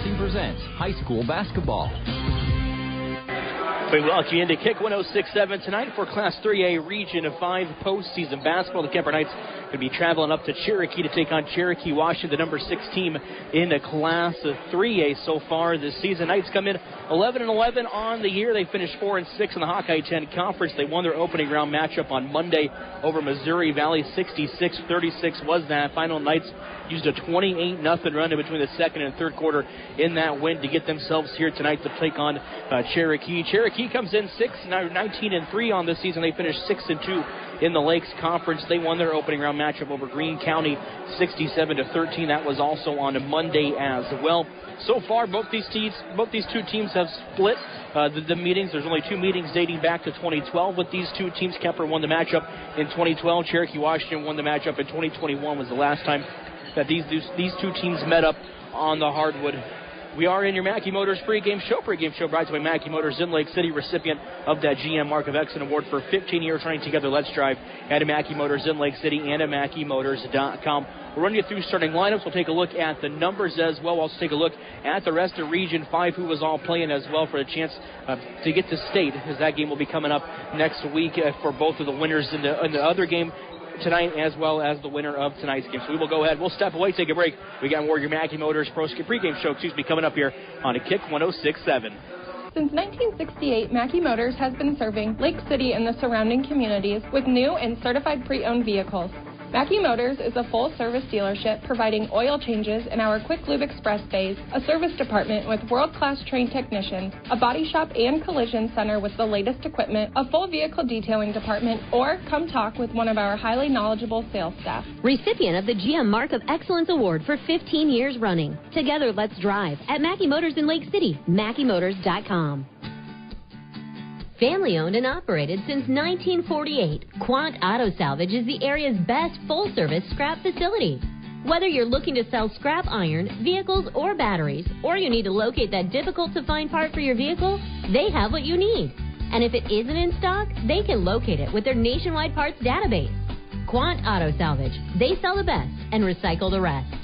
Racing presents high school basketball. We welcome you into Kick 106.7 tonight for Class 3A Region 5 postseason basketball. The Kemper Knights going to be traveling up to Cherokee to take on Cherokee Washington, the number 6 team in the Class 3A so far this season. Knights come in 11-11 on the year. They finished 4-6 in the Hawkeye 10 Conference. They won their opening round matchup on Monday over Missouri Valley. 66-36 was that. Final. Knights used a 28-0 run in between the second and third quarter in that win to get themselves here tonight to take on Cherokee. Cherokee comes in 19-3 on this season. They finished 6-2 in the Lakes Conference. They won their opening round matchup over Greene County 67-13. That was also on Monday as well. So far, both these two teams have split the meetings. There's only 2 meetings dating back to 2012 with these two teams. Kemper won the matchup in 2012. Cherokee Washington won the matchup in 2021 was the last time that these two teams met up on the hardwood. We are in your Mackey Motors pregame show. Pregame show brought to you by Mackey Motors in Lake City, recipient of that GM Mark of Excellence Award for 15 years running together. Let's drive at Mackey Motors in Lake City and at MackeyMotors.com. We'll run you through starting lineups. We'll take a look at the numbers as well. We'll also take a look at the rest of Region 5, who was all playing as well for the chance to get to state, as that game will be coming up next week for both of the winners in the other game tonight, as well as the winner of tonight's game. So we will go ahead. We'll step away, take a break. We got more of your Mackey Motors pregame show, coming up here on a Kick 106.7. Since 1968, Mackey Motors has been serving Lake City and the surrounding communities with new and certified pre-owned vehicles. Mackey Motors is a full-service dealership providing oil changes in our Quick Lube Express bays, a service department with world-class trained technicians, a body shop and collision center with the latest equipment, a full vehicle detailing department, or come talk with one of our highly knowledgeable sales staff. Recipient of the GM Mark of Excellence Award for 15 years running. Together, let's drive at Mackey Motors in Lake City, MackeyMotors.com. Family owned and operated since 1948, Quant Auto Salvage is the area's best full-service scrap facility. Whether you're looking to sell scrap iron, vehicles, or batteries, or you need to locate that difficult-to-find part for your vehicle, they have what you need. And if it isn't in stock, they can locate it with their nationwide parts database. Quant Auto Salvage. They sell the best and recycle the rest.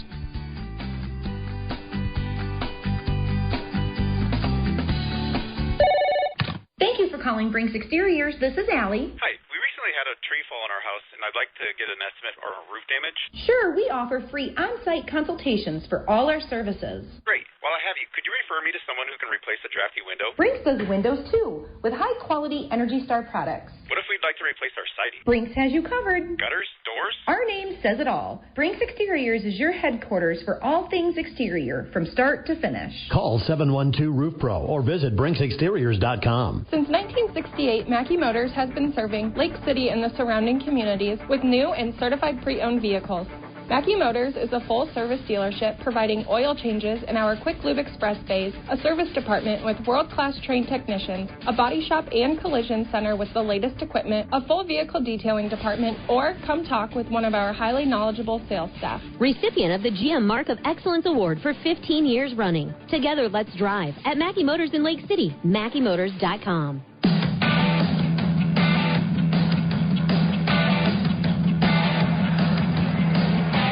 Thank you for calling Brinks Exteriors. This is Allie. Hi. We recently had a tree fall in our house, and I'd like to get an estimate for roof damage. Sure, we offer free on-site consultations for all our services. Great. While I have you, could you refer me to someone who can replace a drafty window? Brinks does windows, too, with high-quality Energy Star products. What if we'd like to replace our siding? Brinks has you covered. Gutters? Doors? Our name says it all. Brinks Exteriors is your headquarters for all things exterior, from start to finish. Call 712-ROOF-PRO or visit BrinksExteriors.com. Since 1968, Mackey Motors has been serving Lake City and the surrounding communities with new and certified pre-owned vehicles. Mackey Motors is a full-service dealership providing oil changes in our Quick Lube Express bays, a service department with world-class trained technicians, a body shop and collision center with the latest equipment, a full vehicle detailing department, or come talk with one of our highly knowledgeable sales staff. Recipient of the GM Mark of Excellence Award for 15 years running. Together, let's drive at Mackey Motors in Lake City, MackeyMotors.com.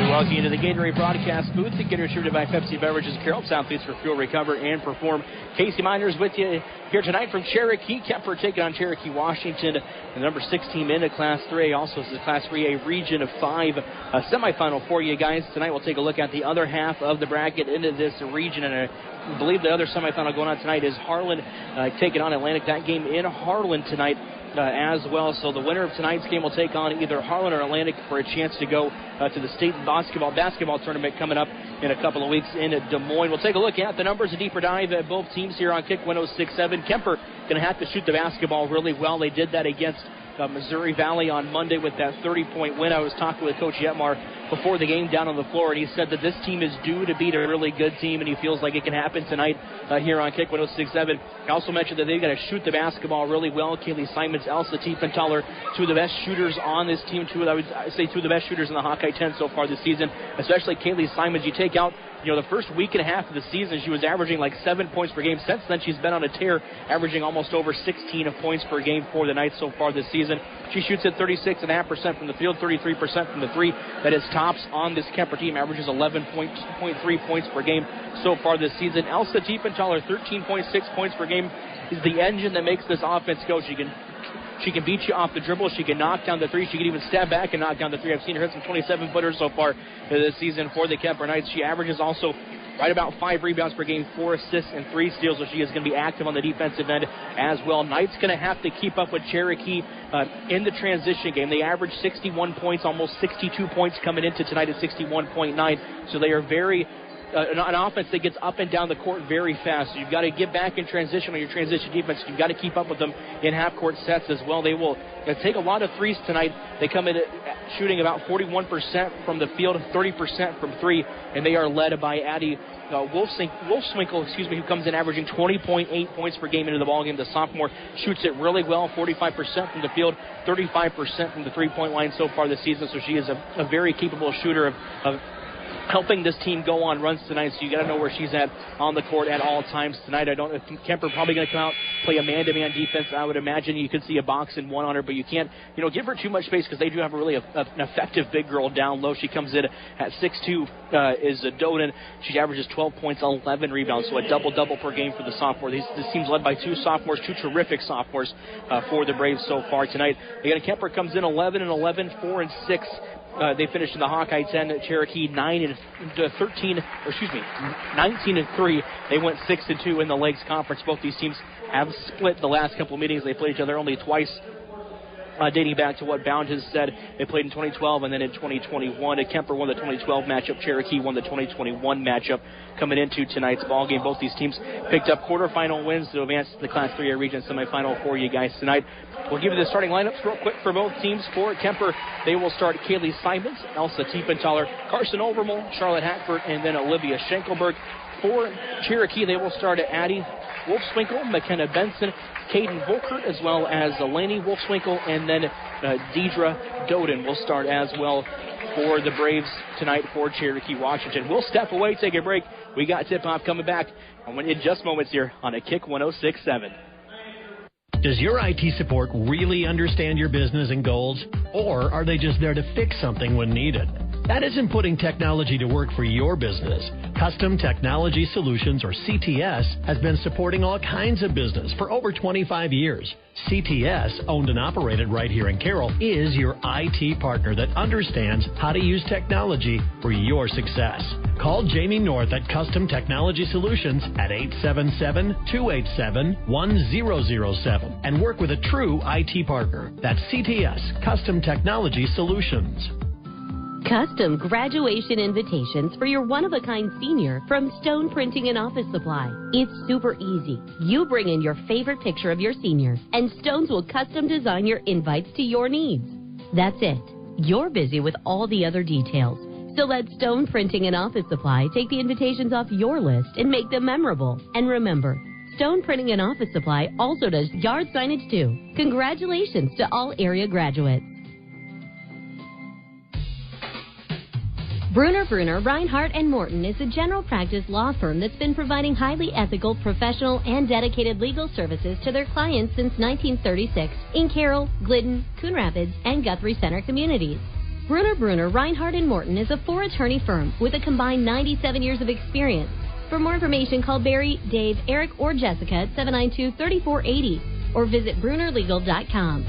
Welcome you to the Gatorade broadcast booth. The Gatorade distributed by Pepsi Beverages, Carroll Southeast for fuel, recover, and perform. Casey Miners with you here tonight from Cherokee. Kemper taking on Cherokee Washington, the number 6 team into Class 3A. Also, it's the Class 3A Region of 5 semifinal for you guys. Tonight we'll take a look at the other half of the bracket into this region, and I believe the other semifinal going on tonight is Harlan taking on Atlantic. That game in Harlan tonight as well. So the winner of tonight's game will take on either Harlan or Atlantic for a chance to go to the state basketball tournament coming up in a couple of weeks in Des Moines. We'll take a look at the numbers, a deeper dive at both teams here on Kick 106.7. Kemper going to have to shoot the basketball really well. They did that against Missouri Valley on Monday with that 30-point win. I was talking with Coach Yetmar before the game down on the floor, and he said that this team is due to beat a really good team, and he feels like it can happen tonight here on Kick 106.7. He also mentioned that they've got to shoot the basketball really well. Kaylee Simons, Elsa Tiefenthaler, two of the best shooters on this team. Two of the best shooters in the Hawkeye 10 so far this season, especially Kaylee Simons. You take out the first week and a half of the season, she was averaging like 7 points per game. Since then, she's been on a tear, averaging almost over 16 points per game for the Knights so far this season. She shoots at 36.5% from the field, 33% from the three. That is tops on this Kemper team, averages 11.3 points per game so far this season. Elsa Tiefenthaler, 13.6 points per game, is the engine that makes this offense go. She can beat you off the dribble. She can knock down the three. She can even step back and knock down the three. I've seen her hit some 27-footers so far this season for the Kemper Knights. She averages also right about 5 rebounds per game, 4 assists, and 3 steals, so she is going to be active on the defensive end as well. Knights going to have to keep up with Cherokee in the transition game. They average 61 points, almost 62 points coming into tonight at 61.9, so they are very an offense that gets up and down the court very fast. So you've got to get back in transition on your transition defense. You've got to keep up with them in half-court sets as well. They will take a lot of threes tonight. They come in shooting about 41% from the field, 30% from three, and they are led by Addie Wolfswinkel, who comes in averaging 20.8 points per game into the ballgame. The sophomore shoots it really well, 45% from the field, 35% from the three-point line so far this season. So she is a very capable shooter of helping this team go on runs tonight, so you got to know where she's at on the court at all times tonight. I think Kemper probably going to come out, play a man-to-man defense. I would imagine you could see a box and one on her, but you can't, give her too much space because they do have a really an effective big girl down low. She comes in at 6'2", is Doden. She averages 12 points, 11 rebounds, so a double-double per game for the sophomore. This team's led by two sophomores, two terrific sophomores for the Braves so far tonight. Again, Kemper comes in 11-11, 4-6. They finished in the Hawkeye 10, Cherokee 19-3. They went 6-2 in the Lakes Conference. Both these teams have split the last couple of meetings. They played each other only twice. Dating back to what Bound has said, they played in 2012 and then in 2021. Kemper won the 2012 matchup. Cherokee won the 2021 matchup coming into tonight's ballgame. Both these teams picked up quarterfinal wins to advance to the Class 3A region semifinal for you guys tonight. We'll give you the starting lineups real quick for both teams. For Kemper, they will start Kaylee Simons, Elsa Tiefenthaler, Carson Overmole, Charlotte Hackford, and then Olivia Schenkelberg. For Cherokee, they will start Addie Wolfswinkel, McKenna Benson, Caden Volkert, as well as Eleni Wolfswinkel, and then Deidre Doden will start as well for the Braves tonight for Cherokee Washington. We'll step away, take a break. We got tip-off coming back in just moments here on a Kick 106.7. Does your IT support really understand your business and goals, or are they just there to fix something when needed? That isn't putting technology to work for your business. Custom Technology Solutions, or CTS, has been supporting all kinds of business for over 25 years. CTS, owned and operated right here in Carroll, is your IT partner that understands how to use technology for your success. Call Jamie North at Custom Technology Solutions at 877-287-1007 and work with a true IT partner. That's CTS, Custom Technology Solutions. Custom graduation invitations for your one-of-a-kind senior from Stone Printing and Office Supply. It's super easy. You bring in your favorite picture of your senior, and Stones will custom design your invites to your needs. That's it. You're busy with all the other details. So let Stone Printing and Office Supply take the invitations off your list and make them memorable. And remember, Stone Printing and Office Supply also does yard signage too. Congratulations to all area graduates. Bruner, Reinhardt & Morton is a general practice law firm that's been providing highly ethical, professional, and dedicated legal services to their clients since 1936 in Carroll, Glidden, Coon Rapids, and Guthrie Center communities. Bruner, Reinhardt & Morton is a 4-attorney firm with a combined 97 years of experience. For more information, call Barry, Dave, Eric, or Jessica at 792-3480 or visit BrunerLegal.com.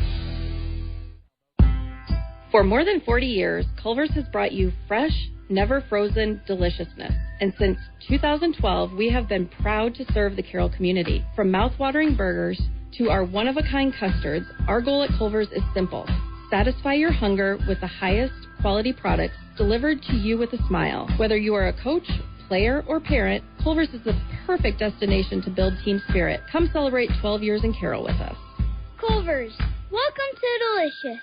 For more than 40 years, Culver's has brought you fresh, never frozen deliciousness. And since 2012, we have been proud to serve the Carroll community. From mouth-watering burgers to our one-of-a-kind custards, our goal at Culver's is simple. Satisfy your hunger with the highest quality products delivered to you with a smile. Whether you are a coach, player, or parent, Culver's is the perfect destination to build team spirit. Come celebrate 12 years in Carroll with us. Culver's, welcome to Delicious.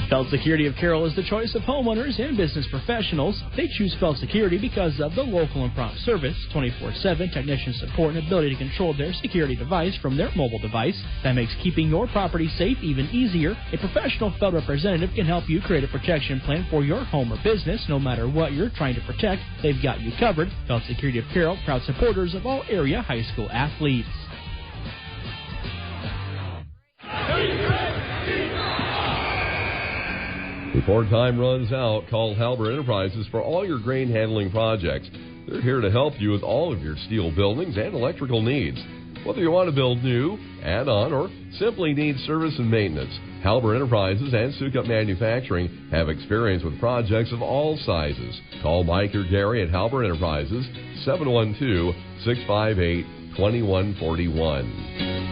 Felt Security of Carroll is the choice of homeowners and business professionals. They choose Felt Security because of the local and prompt service, 24/7 technician support, and ability to control their security device from their mobile device. That makes keeping your property safe even easier. A professional Felt representative can help you create a protection plan for your home or business. No matter what you're trying to protect, they've got you covered. Felt Security of Carroll, proud supporters of all area high school athletes. Before time runs out, call Halber Enterprises for all your grain handling projects. They're here to help you with all of your steel buildings and electrical needs. Whether you want to build new, add on, or simply need service and maintenance, Halber Enterprises and Sukup Manufacturing have experience with projects of all sizes. Call Mike or Gary at Halber Enterprises, 712-658-2141.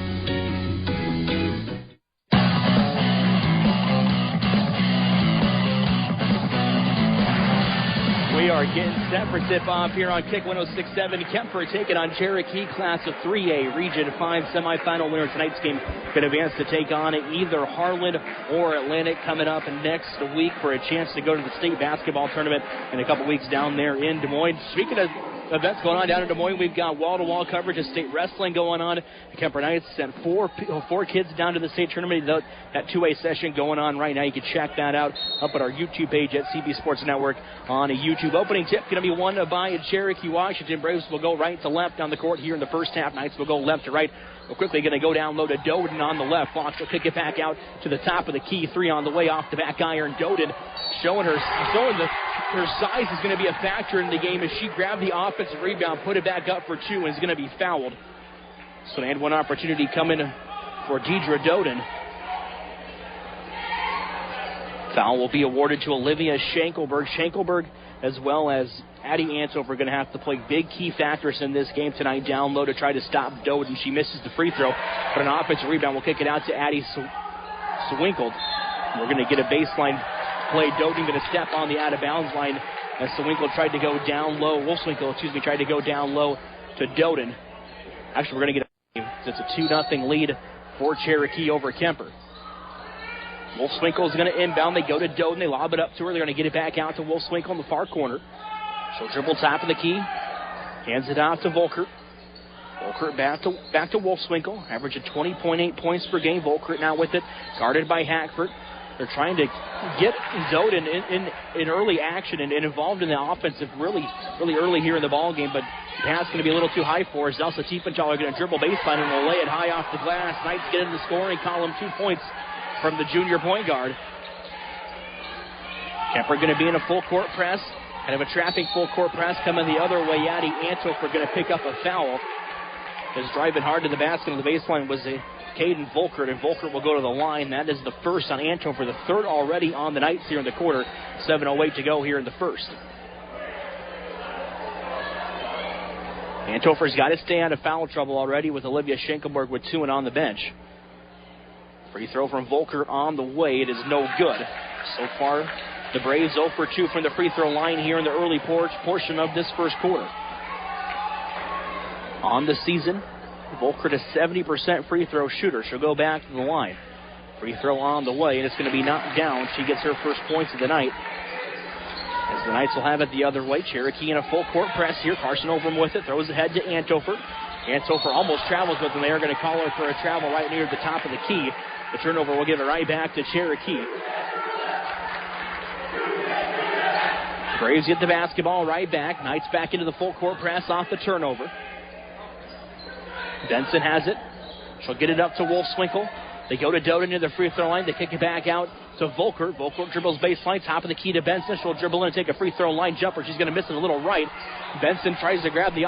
We are getting set for tip-off here on Kick 106.7. Kemper taking on Cherokee, Class of 3A, Region 5 semifinal winner. Tonight's game could advance to take on either Harlan or Atlantic coming up next week for a chance to go to the state basketball tournament in a couple weeks down there in Des Moines. Speaking of events going on down in Des Moines, we've got wall-to-wall coverage of state wrestling going on. The Kemper Knights sent four kids down to the state tournament. That 2A session going on right now. You can check that out up at our YouTube page at CB Sports Network on YouTube. Opening tip going to be won by Cherokee Washington. Braves will go right to left down the court here in the first half. Knights will go left to right. We're quickly going to go down low to Doden on the left. Fox will kick it back out to the top of the key. 3 on the way off the back iron. Doden showing her size is going to be a factor in the game as she grabbed the offensive rebound, put it back up for 2, and is going to be fouled. So they had one opportunity coming for Deidre Doden. Foul will be awarded to Olivia Schenkelberg. Schenkelberg as well as Addie Antover are going to have to play big key factors in this game tonight down low to try to stop Doden. She misses the free throw, but an offensive rebound will kick it out to Addie Swinkled. We're going to get a baseline play. Doden going to step on the out-of-bounds line as Swinkled tried to go down low. Wolfswinkel, tried to go down low to Doden. Actually, we're going to get it's a 2-0 lead for Cherokee over Kemper. Wolfswinkel is going to inbound. They go to Doden. They lob it up to her. They're going to get it back out to Wolfswinkel in the far corner. She'll dribble top of the key. Hands it out to Volkert. Volkert back to Wolfswinkel. Average of 20.8 points per game. Volkert now with it. Guarded by Hackford. They're trying to get Doden in early action and involved in the offensive really early here in the ball game, but the pass going to be a little too high for us. Elsa Tiefenthaler going to dribble baseline and will lay it high off the glass. Knights get into the scoring column. 2 points from the junior point guard. Kemper going to be in a full court press. Kind of a trapping full court press coming the other way. Addie Antofer going to pick up a foul. Is driving hard to the basket on the baseline was Caden Volkert, and Volkert will go to the line. That is the first on Antofer, the third already on the Knights here in the quarter. 7:08 to go here in the first. Antofer's got to stay out of foul trouble already with Olivia Schenkelberg with 2 and on the bench. Free throw from Volkert on the way. It is no good. So far, the Braves 0 for 2 from the free throw line here in the early portion of this first quarter. On the season, Volkert a 70% free throw shooter. She'll go back to the line. Free throw on the way, and it's going to be knocked down. She gets her first points of the night. As the Knights will have it the other way. Cherokee in a full court press here. Carson Overham with it. Throws ahead to Antofer. Antofer almost travels with them. They are going to call her for a travel right near the top of the key. The turnover will give it right back to Cherokee. Braves get the basketball right back. Knights back into the full court press off the turnover. Benson has it. She'll get it up to Wolfswinkel. They go to Doden near the free throw line. They kick it back out to Volkert. Volkert dribbles baseline, top of the key to Benson. She'll dribble in and take a free throw line jumper. She's going to miss it a little right. Benson grabs the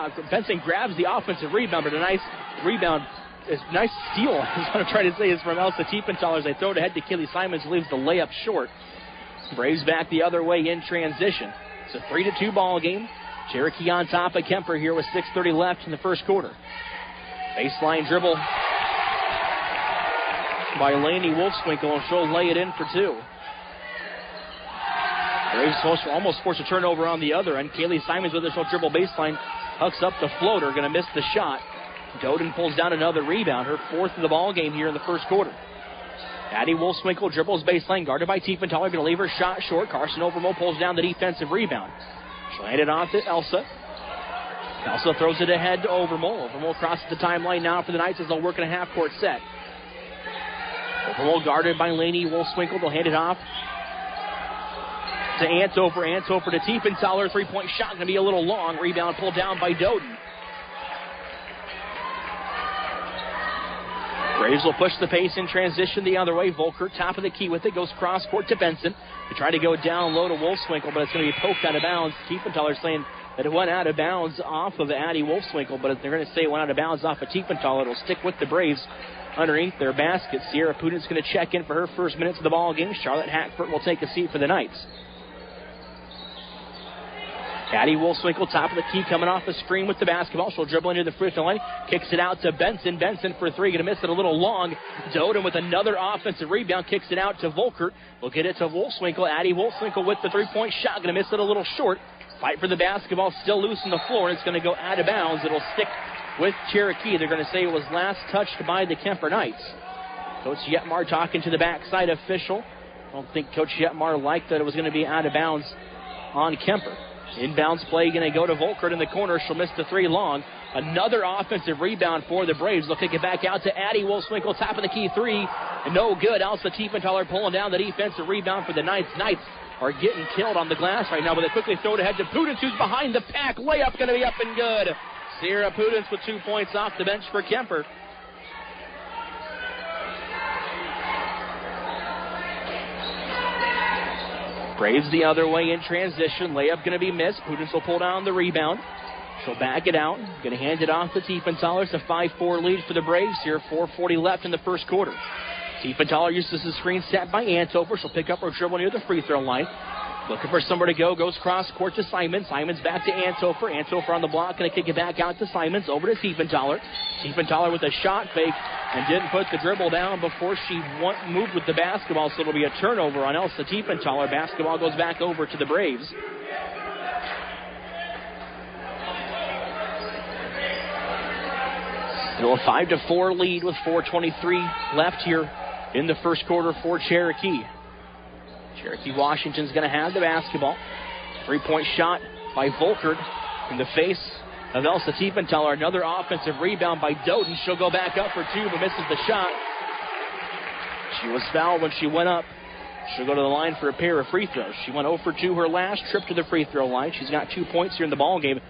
offensive rebound, but a nice rebound. A nice steal, is what I'm trying to say, is from Elsa Tiefenthaler as they throw it ahead to Keely Simons, who leaves the layup short. Braves back the other way in transition. It's a 3-2 ball game. Cherokee on top of Kemper here with 6:30 left in the first quarter. Baseline dribble by Lainey Wolfswinkel, and she'll lay it in for 2. Braves almost force a turnover on the other end. Kaylee Simons with her, she'll dribble baseline, hucks up the floater, going to miss the shot. Doden pulls down another rebound, her 4th of the ball game here in the first quarter. Addie Wolfswinkel dribbles baseline, guarded by Tiefenthaler, going to leave her shot short. Carson Overmo pulls down the defensive rebound. She'll hand it off to Elsa. Elsa throws it ahead to Overmo. Overmo crosses the timeline now for the Knights as they'll work in a half-court set. Overmo guarded by Lainey Wolfswinkel. They'll hand it off to Antofer. Antofer to Tiefenthaler. 3-point shot going to be a little long. Rebound pulled down by Doden. Braves will push the pace in transition the other way. Volker, top of the key with it, goes cross court to Benson. They try to go down low to Wolfswinkel, but it's going to be poked out of bounds. Tiefenthaler saying that it went out of bounds off of Addie Wolfswinkel, but if they're going to say it went out of bounds off of Tiefenthaler, it'll stick with the Braves underneath their basket. Sierra Putin's going to check in for her first minutes of the ball game. Charlotte Hackford will take a seat for the Knights. Addie Wolfswinkel, top of the key, coming off the screen with the basketball. She'll dribble into the free throw line, kicks it out to Benson. Benson for three, going to miss it a little long. Doden with another offensive rebound, kicks it out to Volkert. We'll get it to Wolfswinkel. Addie Wolfswinkel with the three-point shot, going to miss it a little short. Fight for the basketball, still loose on the floor, and it's going to go out of bounds. It'll stick with Cherokee. They're going to say it was last touched by the Kemper Knights. Coach Yetmar talking to the backside official. I don't think Coach Yetmar liked that it was going to be out of bounds on Kemper. Inbounds play going to go to Volkert in the corner. She'll miss the three long. Another offensive rebound for the Braves. They'll kick it back out to Addie Wolfswinkel, top of the key three. And no good. Elsa Tiefenthaler pulling down the defensive rebound for the Knights. Knights are getting killed on the glass right now, but they quickly throw it ahead to Pudens, who's behind the pack. Layup going to be up and good. Sierra Pudens with 2 points off the bench for Kemper. Braves the other way in transition. Layup going to be missed. Pudens will pull down the rebound. She'll back it out. Going to hand it off to Tiefenthaler. It's a 5-4 lead for the Braves here. 4:40 left in the first quarter. Tiefenthaler uses the screen set by Antover. She'll pick up her dribble near the free throw line. Looking for somewhere to go. Goes cross court to Simons. Simons back to Antover. Antover on the block. Going to kick it back out to Simons. Over to Tiefenthaler. Tiefenthaler with a shot fake and didn't put the dribble down before she moved with the basketball. So it'll be a turnover on Elsa Tiefenthaler. Basketball goes back over to the Braves. Still a 5-4 lead with 4:23 left here in the first quarter for Cherokee. Cherokee Washington's going to have the basketball. 3-point shot by Volkert in the face of Elsa Tiefenthaler. Another offensive rebound by Doden. She'll go back up for two, but misses the shot. She was fouled when she went up. She'll go to the line for a pair of free throws. She went 0 for 2 her last trip to the free throw line. She's got 2 points here in the ball game.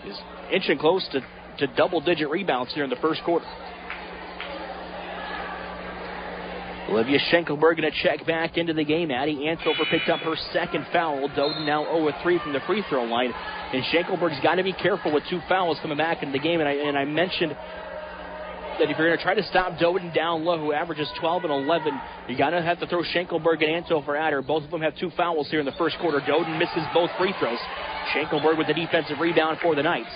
She's inching close to double-digit rebounds here in the first quarter. Olivia Schenkelberg going to check back into the game. Addie Antover picked up her second foul. Doden now 0-3 from the free throw line. And Schenkelberg's got to be careful with 2 fouls coming back into the game. And I mentioned that if you're going to try to stop Doden down low, who averages 12 and 11, you got to have to throw Schenkelberg and Antover at her. Both of them have 2 fouls here in the first quarter. Doden misses both free throws. Schenkelberg with the defensive rebound for the Knights.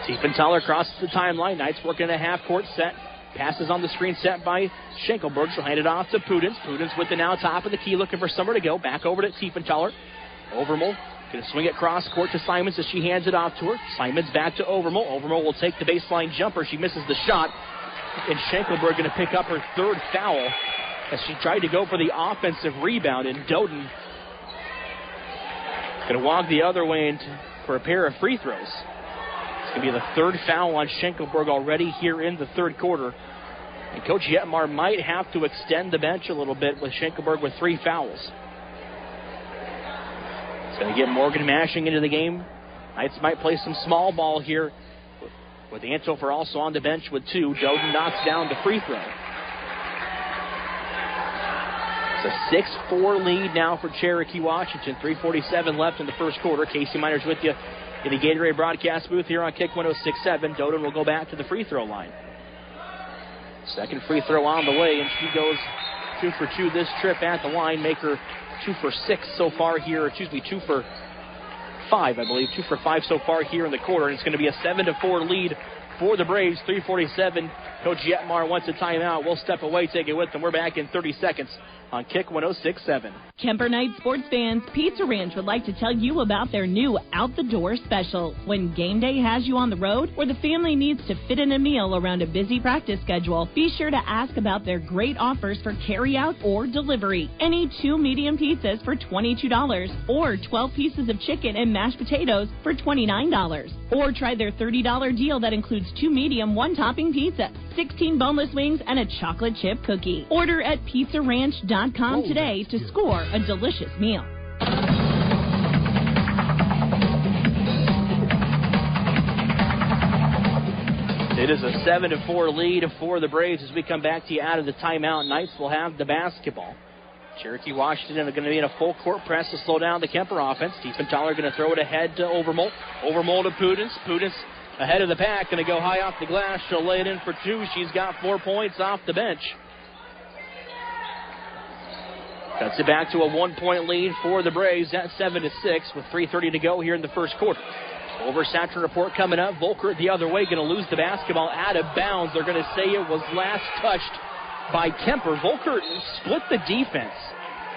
Tiefenthaler crosses the timeline. Knights working in a half-court set. Passes on the screen set by Schenkelberg. She'll hand it off to Pudens. Pudens with the now top of the key, looking for somewhere to go. Back over to Tiefenthaler. Overmole going to swing it cross court to Simons as she hands it off to her. Simons back to Overmole. Overmole will take the baseline jumper. She misses the shot. And Schenkelberg going to pick up her third foul as she tried to go for the offensive rebound. And Doden going to walk the other way for a pair of free throws. It's going to be the third foul on Schenkelberg already here in the third quarter. And Coach Yetmar might have to extend the bench a little bit with Schenkelberg with 3 fouls. It's going to get Morgan Mashing into the game. Knights might play some small ball here with Antover also on the bench with 2. Doden knocks down the free throw. It's a 6-4 lead now for Cherokee Washington. 3:47 left in the first quarter. Casey Miners with you in the Gatorade broadcast booth here on Kick 106.7. Doden will go back to the free throw line. Second free throw on the way, and she goes 2 for 2 this trip at the line. Make her 2 for 6 so far here. 2 for 5, I believe. 2 for 5 so far here in the quarter. And it's going to be a 7-4 lead for the Braves. 3:47. Coach Yetmar wants a timeout. We'll step away, take it with them. We're back in 30 seconds on Kick 106.7. Kemper Knights sports fans, Pizza Ranch would like to tell you about their new out-the-door special. When game day has you on the road or the family needs to fit in a meal around a busy practice schedule, be sure to ask about their great offers for carry-out or delivery. Any 2 medium pizzas for $22 or 12 pieces of chicken and mashed potatoes for $29. Or try their $30 deal that includes 2 medium, 1-topping pizzas, 16 boneless wings, and a chocolate chip cookie. Order at pizzaranch.com today to score a delicious meal. It is a 7-4 lead for the Braves as we come back to you out of the timeout. Knights will have the basketball. Cherokee Washington are going to be in a full court press to slow down the Kemper offense. Tiefenthaler going to throw it ahead to Overmole. Overmole to Pudens. Pudens ahead of the pack, going to go high off the glass. She'll lay it in for 2. She's got 4 points off the bench. Cuts it back to a 1-point lead for the Braves at 7-6 with 3:30 to go here in the first quarter. Oversaturation report coming up. Volker the other way, going to lose the basketball out of bounds. They're going to say it was last touched by Kemper. Volker split the defense.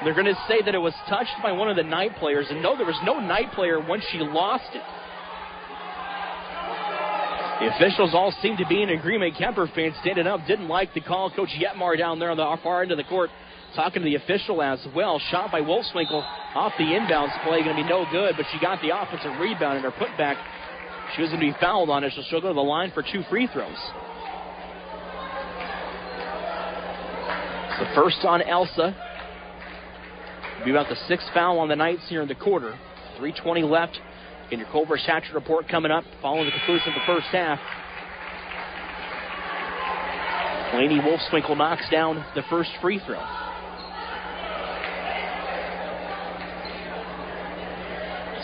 They're going to say that it was touched by one of the Knight players. And no, there was no Knight player when she lost it. The officials all seem to be in agreement. Kemper fans standing up didn't like the call. Coach Yetmar down there on the far end of the court talking to the official as well. Shot by Wolfswinkel off the inbounds play. Going to be no good, but she got the offensive rebound and her putback. She was going to be fouled on it, so she'll go to the line for 2 free throws. The first on Elsa. It'll be about the 6th foul on the Knights here in the quarter. 3:20 left. In your Culver-Satcher report coming up following the conclusion of the first half. Lainey Wolfswinkel knocks down the first free throw.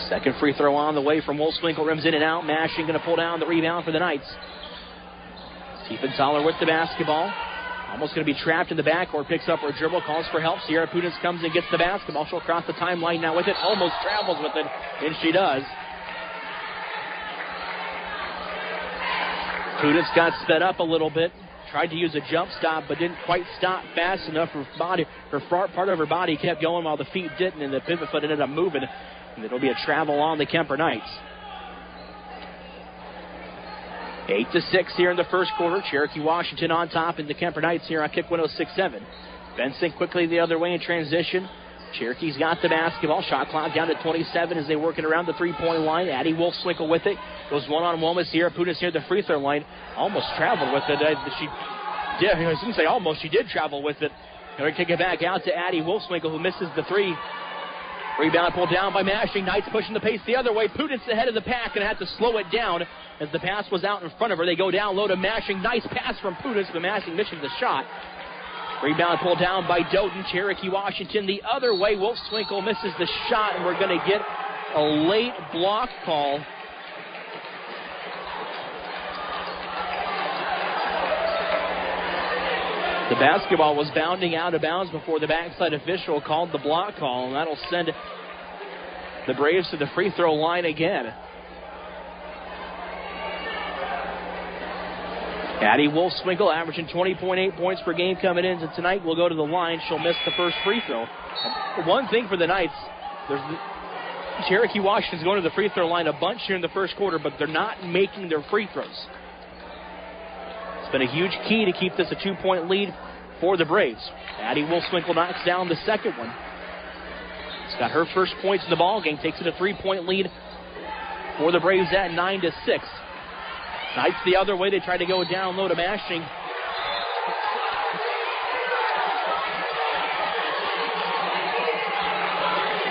Second free throw on the way from Wolfswinkel. Rims in and out. Mashing going to pull down the rebound for the Knights. Tiefenthaler with the basketball. Almost going to be trapped in the backcourt. Picks up her dribble. Calls for help. Sierra Pudens comes and gets the basketball. She'll cross the timeline now with it. Almost travels with it. And she does. Pudens got sped up a little bit. Tried to use a jump stop, but didn't quite stop fast enough. Her part of her body kept going while the feet didn't, and the pivot foot ended up moving. And it'll be a travel on the Kemper Knights. 8-6 here in the first quarter. Cherokee Washington on top, and the Kemper Knights here on Kick 106.7. Benson quickly the other way in transition. Cherokee's got the basketball. Shot clock down to 27 as they work it around the 3-point line. Addie Wolfswinkel with it. Goes one-on-one with Sierra Pudens near the free throw line. Almost traveled with it. I was going to say almost. She did travel with it. They're going to kick it back out to Addie Wolfswinkel, who misses the 3. Rebound pulled down by Mashing. Knights pushing the pace the other way. Pudens ahead of the pack and had to slow it down as the pass was out in front of her. They go down low to Mashing. Nice pass from Pudens, but Mashing missing the shot. Rebound pulled down by Doden. Cherokee Washington the other way. Wolfswinkel misses the shot, and we're going to get a late block call. The basketball was bounding out of bounds before the backside official called the block call, and that'll send the Braves to the free throw line again. Addie Wolfswinkel averaging 20.8 points per game coming into tonight. Will go to the line. She'll miss the first free throw. One thing for the Knights, Cherokee Washington's going to the free throw line a bunch here in the first quarter, but they're not making their free throws. It's been a huge key to keep this a 2-point lead for the Braves. Addie Wolfswinkel knocks down the second one. It's got her first points in the ball game. Takes it a 3-point lead for the Braves at 9-6. Knights the other way. They try to go down low to Mashing.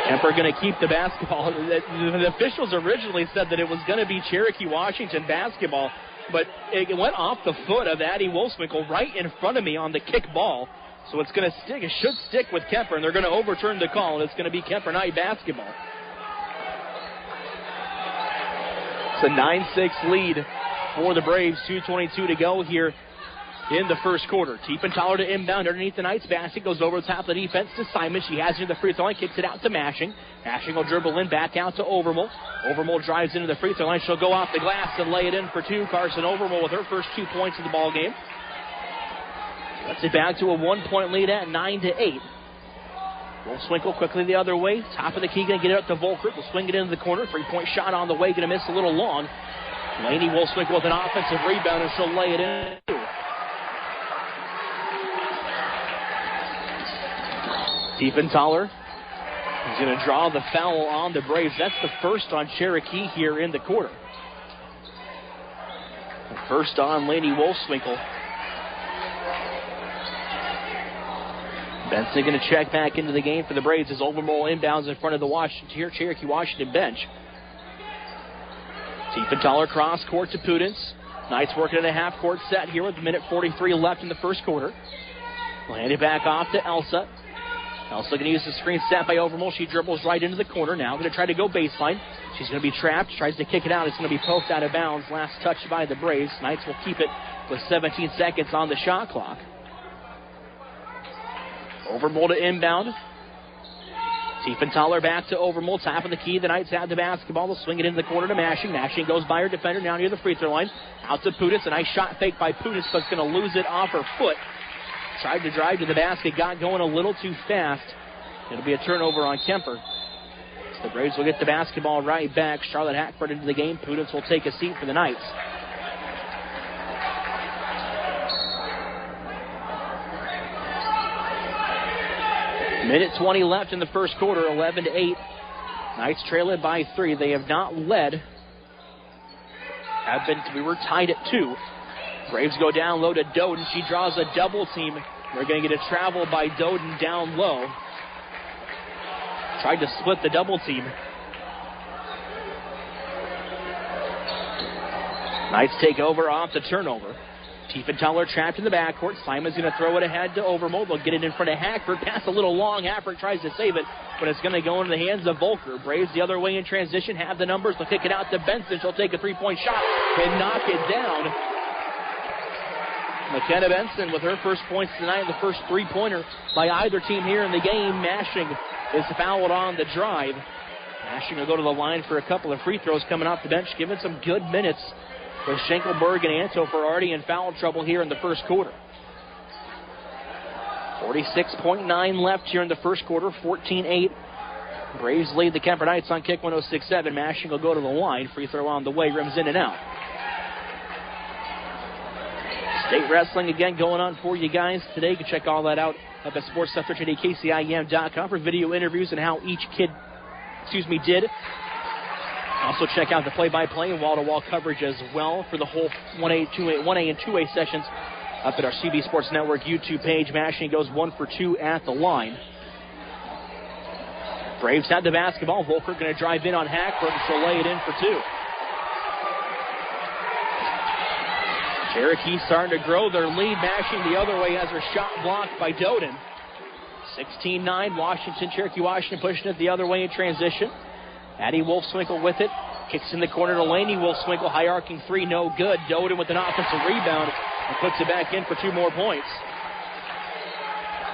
Kemper going to keep the basketball. The officials originally said that it was going to be Cherokee Washington basketball, but it went off the foot of Addie Wolfswinkel right in front of me on the kick ball. So it's going to stick. It should stick with Kemper, and they're going to overturn the call, and it's going to be Kemper Knight basketball. It's a 9-6 lead for the Braves. 2:22 to go here in the first quarter. Tiefenthaler to inbound underneath the Knights basket. Goes over the top of the defense to Simon. She has it in the free throw line. Kicks it out to Mashing. Mashing will dribble in back out to Overmole. Overmole drives into the free throw line. She'll go off the glass and lay it in for 2. Carson Overmole with her first 2 points of the ball game. Gets it back to a 1-point lead at 9-8. Wolfswinkel quickly the other way. Top of the key, going to get it up to Volker. Will swing it into the corner. 3-point shot on the way. Going to miss a little long. Lainey Wolfswinkel with an offensive rebound, and she'll lay it in. Tiefenthaler is going to draw the foul on the Braves. That's the first on Cherokee here in the quarter. The first on Lainey Wolfswinkel. Benson going to check back into the game for the Braves as Overmole inbounds in front of the Cherokee Washington bench. Tiefenthaler cross court to Pudens. Knights working in a half-court set here with a minute 43 left in the first quarter. Hand it back off to Elsa. Elsa going to use the screen set by Overmole. She dribbles right into the corner now. Going to try to go baseline. She's going to be trapped. Tries to kick it out. It's going to be poked out of bounds. Last touch by the Braves. Knights will keep it with 17 seconds on the shot clock. Overmole to inbound. Tiefenthaler back to Overmole. Top of the key. The Knights have the basketball. They'll swing it into the corner to Mashing. Mashing goes by her defender now near the free throw line. Out to Putis. A nice shot fake by Putis, but it's going to lose it off her foot. Tried to drive to the basket. Got going a little too fast. It'll be a turnover on Kemper. So the Braves will get the basketball right back. Charlotte Hackford into the game. Putis will take a seat for the Knights. Minute 20 left in the first quarter, 11-8. Knights trail it by 3. They have not led. We were tied at 2. Braves go down low to Doden. She draws a double team. We're going to get a travel by Doden down low. Tried to split the double team. Knights take over off the turnover. Tiefenthaler trapped in the backcourt. Simon's going to throw it ahead to Overmole. They'll get it in front of Hackford. Pass a little long. Hackford tries to save it, but it's going to go into the hands of Volker. Braves the other way in transition. Have the numbers. They'll kick it out to Benson. She'll take a three-point shot and knock it down. McKenna Benson with her first points tonight, the first three-pointer by either team here in the game. Mashing is fouled on the drive. Mashing will go to the line for a couple of free throws coming off the bench, giving some good minutes with Schenkelberg and Antofer already in foul trouble here in the first quarter. 46.9 left here in the first quarter, 14-8. Braves lead the Kemper Knights on kick 106.7. Mashing will go to the line. Free throw on the way, rims in and out. State wrestling again going on for you guys today. You can check all that out up at sports.KCIM.com for video interviews and how each kid, did. Also check out the play-by-play and wall-to-wall coverage as well for the whole 1A and 2A sessions up at our CB Sports Network YouTube page. Mashing goes 1 for 2 at the line. Braves had the basketball. Volker going to drive in on Hackford, and she'll lay it in for 2. Cherokee starting to grow their lead. Mashing the other way has her shot blocked by Doden. 16-9 Washington. Cherokee Washington pushing it the other way in transition. Addie Wolfswinkel with it. Kicks in the corner to Laney. Wolfswinkel high arcing 3, no good. Doden with an offensive rebound and puts it back in for 2 more points.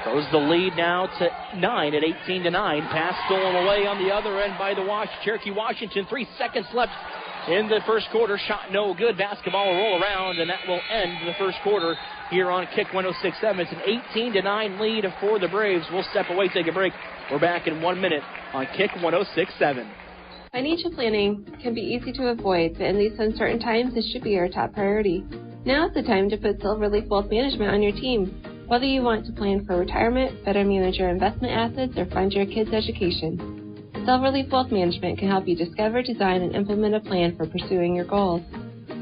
Goes the lead now to 9 at 18-9. Pass stolen away on the other end by the Cherokee Washington. 3 seconds left in the first quarter. Shot no good. Basketball will roll around, and that will end the first quarter here on Kick 106.7. It's an 18-9 lead for the Braves. We'll step away, take a break. We're back in 1 minute on Kick 106.7. Financial planning can be easy to avoid, but in these uncertain times, it should be your top priority. Now is the time to put Silverleaf Wealth Management on your team. Whether you want to plan for retirement, better manage your investment assets, or fund your kids' education, Silverleaf Wealth Management can help you discover, design, and implement a plan for pursuing your goals.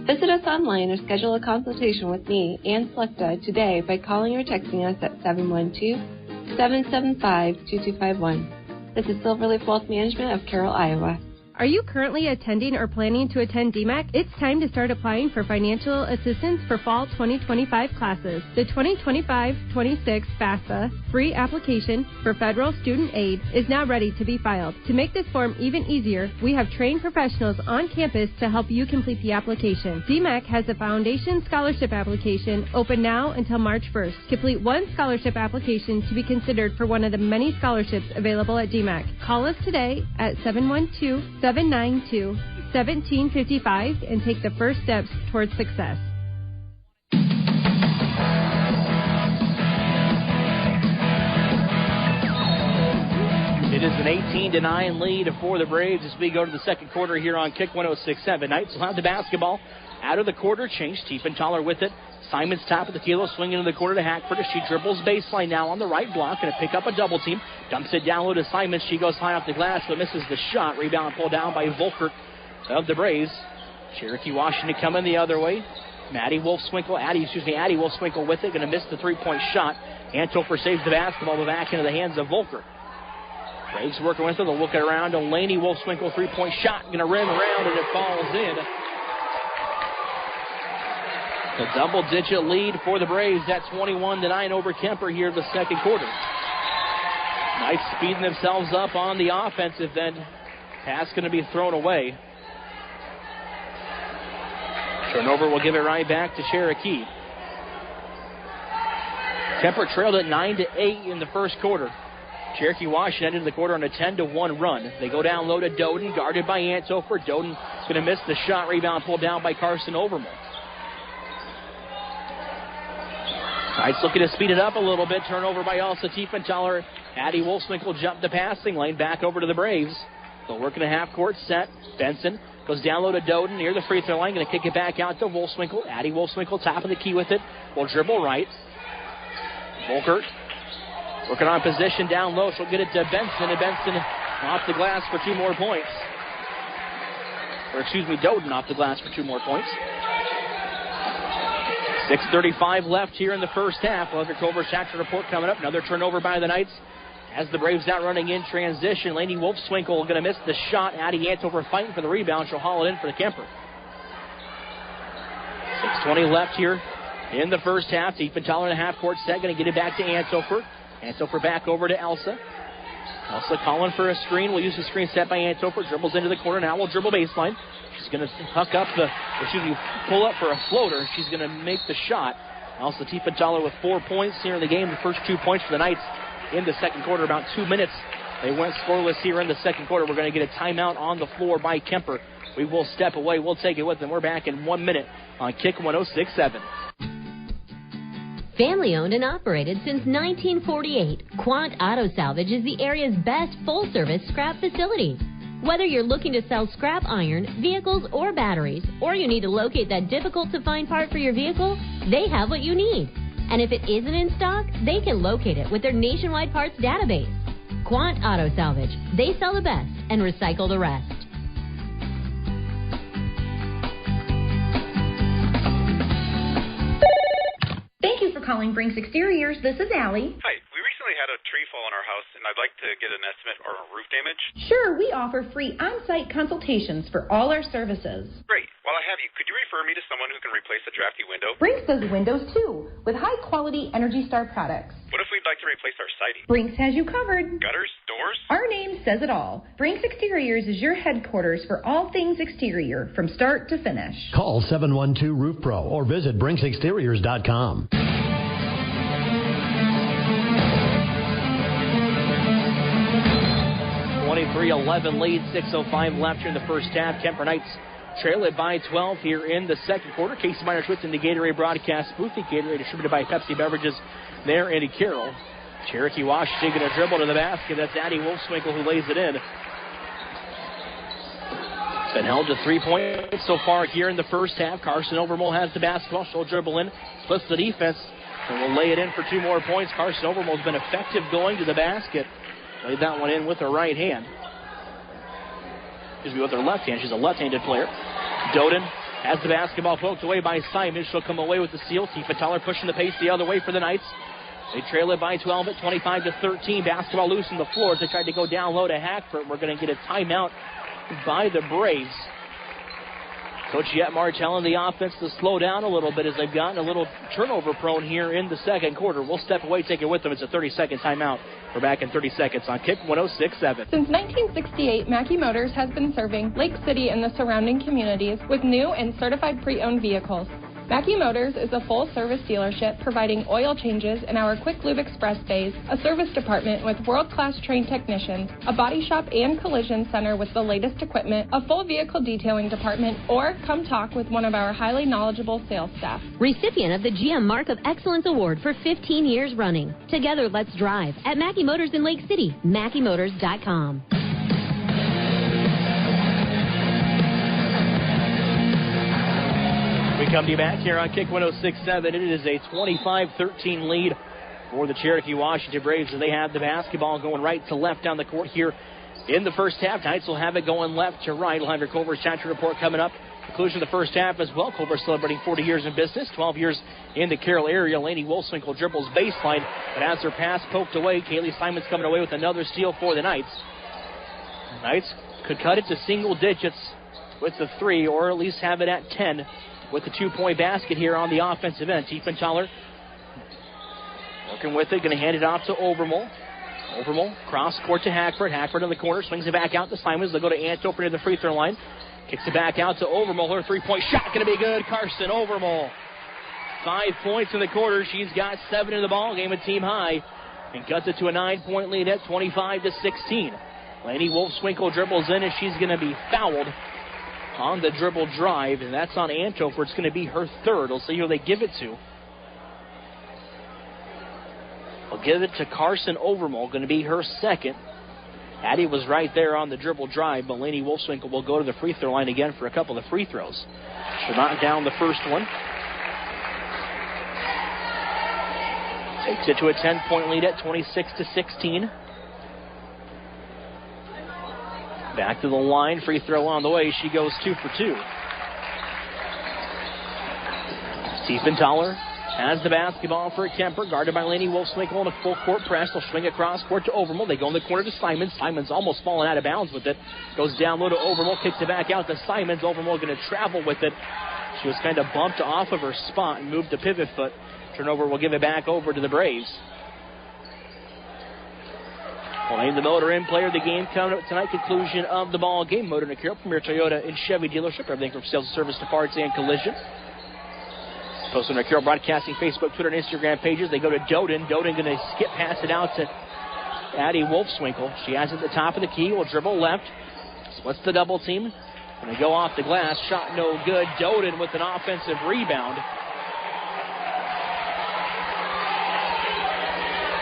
Visit us online or schedule a consultation with me, Ann Slechta, today by calling or texting us at 712-775-2251. This is Silverleaf Wealth Management of Carroll, Iowa. Are you currently attending or planning to attend DMACC? It's time to start applying for financial assistance for fall 2025 classes. The 2025-26 FAFSA free application for federal student aid is now ready to be filed. To make this form even easier, we have trained professionals on campus to help you complete the application. DMACC has a foundation scholarship application open now until March 1st. Complete one scholarship application to be considered for one of the many scholarships available at DMACC. Call us today at 712-792-1755 and take the first steps towards success. It is an 18-9 lead for the Braves as we go to the second quarter here on Kick 106.7. Knights will have the basketball out of the quarter change. Tiefenthaler with it. Simon's top of the kilo, swinging into the corner to Hackford as she dribbles baseline now on the right block. Going to pick up a double team. Dumps it down low to Simon. She goes high off the glass but misses the shot. Rebound pulled down by Volkert of the Braves. Cherokee Washington coming the other way. Addie Wolfswinkel with it. Going to miss the three-point shot. Antofer saves the basketball, but back into the hands of Volkert. Braves working with her. They'll look it around. Delaney Wolfswinkel three-point shot. Going to rim around and it falls in. A double-digit lead for the Braves at 21-9 over Kemper here in the second quarter. Knights speeding themselves up on the offensive end. Pass going to be thrown away. Turnover will give it right back to Cherokee. Kemper trailed at 9-8 in the first quarter. Cherokee Washington ended the quarter on a 10-1 run. They go down low to Doden, guarded by Antofer. Doden going to miss the shot. Rebound pulled down by Carson Overmore. Knights looking to speed it up a little bit. Turnover by Elsa Tiefenthaler. Addie Wolfswinkel jumped the passing lane back over to the Braves. They'll work in a half-court set. Benson goes down low to Doden near the free throw line. Going to kick it back out to Wolfswinkel. Addie Wolfswinkel top of the key with it. Will dribble right. Volkert working on position down low. She'll get it to Benson. And Benson off the glass for 2 more points. Doden off the glass for 2 more points. 6:35 left here in the first half. We'll have your Culver Satcher report coming up. Another turnover by the Knights as the Braves out running in transition. Lainey Wolfswinkel going to miss the shot. Addie Antover fighting for the rebound. She'll haul it in for the Kemper. 6:20 left here in the first half. Tiefenthaler in a half-court set. Going to get it back to Antofer. Antofer back over to Elsa. Elsa calling for a screen. We'll use the screen set by Antofer. Dribbles into the corner. Now we'll dribble baseline. She's going to pull up for a floater. She's going to make the shot. Elsa Tiefenthaler with 4 points here in the game. The first 2 points for the Knights in the second quarter. About 2 minutes. They went scoreless here in the second quarter. We're going to get a timeout on the floor by Kemper. We will step away. We'll take it with them. We're back in 1 minute on Kick 106.7. Family owned and operated since 1948, Quant Auto Salvage is the area's best full-service scrap facility. Whether you're looking to sell scrap iron, vehicles, or batteries, or you need to locate that difficult-to-find part for your vehicle, they have what you need. And if it isn't in stock, they can locate it with their nationwide parts database. Quant Auto Salvage. They sell the best and recycle the rest. Thank you for calling Brinks Exteriors. This is Allie. Hi. We recently had a tree fall in our house, and I'd like to get an estimate or roof damage. Sure, we offer free on-site consultations for all our services. Great. While I have you, could you refer me to someone who can replace a drafty window? Brinks does windows, too, with high-quality Energy Star products. What if we'd like to replace our siding? Brinks has you covered. Gutters? Doors? Our name says it all. Brinks Exteriors is your headquarters for all things exterior, from start to finish. Call 712-ROOF-PRO or visit BrinksExteriors.com. 23-11 lead, 6:05 left here in the first half. Kemper Knights trail it by 12 here in the second quarter. Casey Meyer-Schwitz in the Gatorade broadcast booth. The Gatorade distributed by Pepsi Beverages there in Carroll. Cherokee Washington going to dribble to the basket. That's Addie Wolfswinkel who lays it in. It's been held to 3 points so far here in the first half. Carson Overmole has the basketball. She'll dribble in, splits the defense, and will lay it in for 2 more points. Carson Overmole's been effective going to the basket. Laid that one in with her right hand. With her left hand. She's a left-handed player. Doden has the basketball poked away by Simon. She'll come away with the steal. Tiefenthaler pushing the pace the other way for the Knights. They trail it by 12 at 25-13. Basketball loose on the floor as they tried to go down low to Hackford. We're going to get a timeout by the Braves. Coach Yetmar telling the offense to slow down a little bit as they've gotten a little turnover prone here in the second quarter. We'll step away, take it with them. It's a 30-second timeout. We're back in 30 seconds on Kick 106.7. Since 1968, Mackey Motors has been serving Lake City and the surrounding communities with new and certified pre-owned vehicles. Mackey Motors is a full-service dealership providing oil changes in our Quick Lube Express bays, a service department with world-class trained technicians, a body shop and collision center with the latest equipment, a full vehicle detailing department, or come talk with one of our highly knowledgeable sales staff. Recipient of the GM Mark of Excellence Award for 15 years running. Together, let's drive at Mackey Motors in Lake City, MackeyMotors.com. We come to you back here on Kick 106.7. It is a 25-13 lead for the Cherokee Washington Braves as they have the basketball going right to left down the court here in the first half. Knights will have it going left to right. We'll have your Culver Satcher report coming up. Conclusion of the first half as well. Culver celebrating 40 years in business, 12 years in the Carroll area. Lainey Wolfswinkel dribbles baseline, but as her pass poked away, Kaylee Simon's coming away with another steal for the Knights. The Knights could cut it to single digits with the 3, or at least have it at 10 with the 2-point basket here on the offensive end. Tiefenthaler working with it, going to hand it off to Overmole. Overmole, cross court to Hackford. Hackford in the corner, swings it back out to Simons. They'll go to Antoper near the free throw line. Kicks it back out to Overmole. Her 3-point shot going to be good. Carson Overmole. 5 points in the quarter. She's got 7 in the ball game, a team high, and cuts it to a 9-point lead at 25-16. Laney Wolfswinkel dribbles in, and she's going to be fouled on the dribble drive, and that's on Antoper. It's going to be her third. We'll see who they give it to. We'll give it to Carson Overmole, going to be her second. Addie was right there on the dribble drive, but Laney Wolfswinkel will go to the free throw line again for a couple of free throws. She'll knock down the first one. Takes it to a 10-point lead at 26-16. Back to the line, free throw on the way. She goes 2 for 2. Tiefenthaler has the basketball for Kemper, guarded by Laney Wolfswinkel in a full court press. They'll swing across court to Overmole. They go in the corner to Simons. Simons almost falling out of bounds with it. Goes down low to Overmole, kicks it back out to Simons. Overmole going to travel with it. She was kind of bumped off of her spot and moved to pivot foot. Turnover will give it back over to the Braves. Well, the Miller in player of the game coming up tonight. Conclusion of the ball game. Modern Acura, Premier Toyota and Chevy dealership. Everything from sales and service to parts and collision. Post on Acura Broadcasting Facebook, Twitter, and Instagram pages. They go to Doden. Doden going to skip pass it out to Addie Wolfswinkel. She has it at the top of the key. Will dribble left. Splits the double team. Going to go off the glass. Shot no good. Doden with an offensive rebound.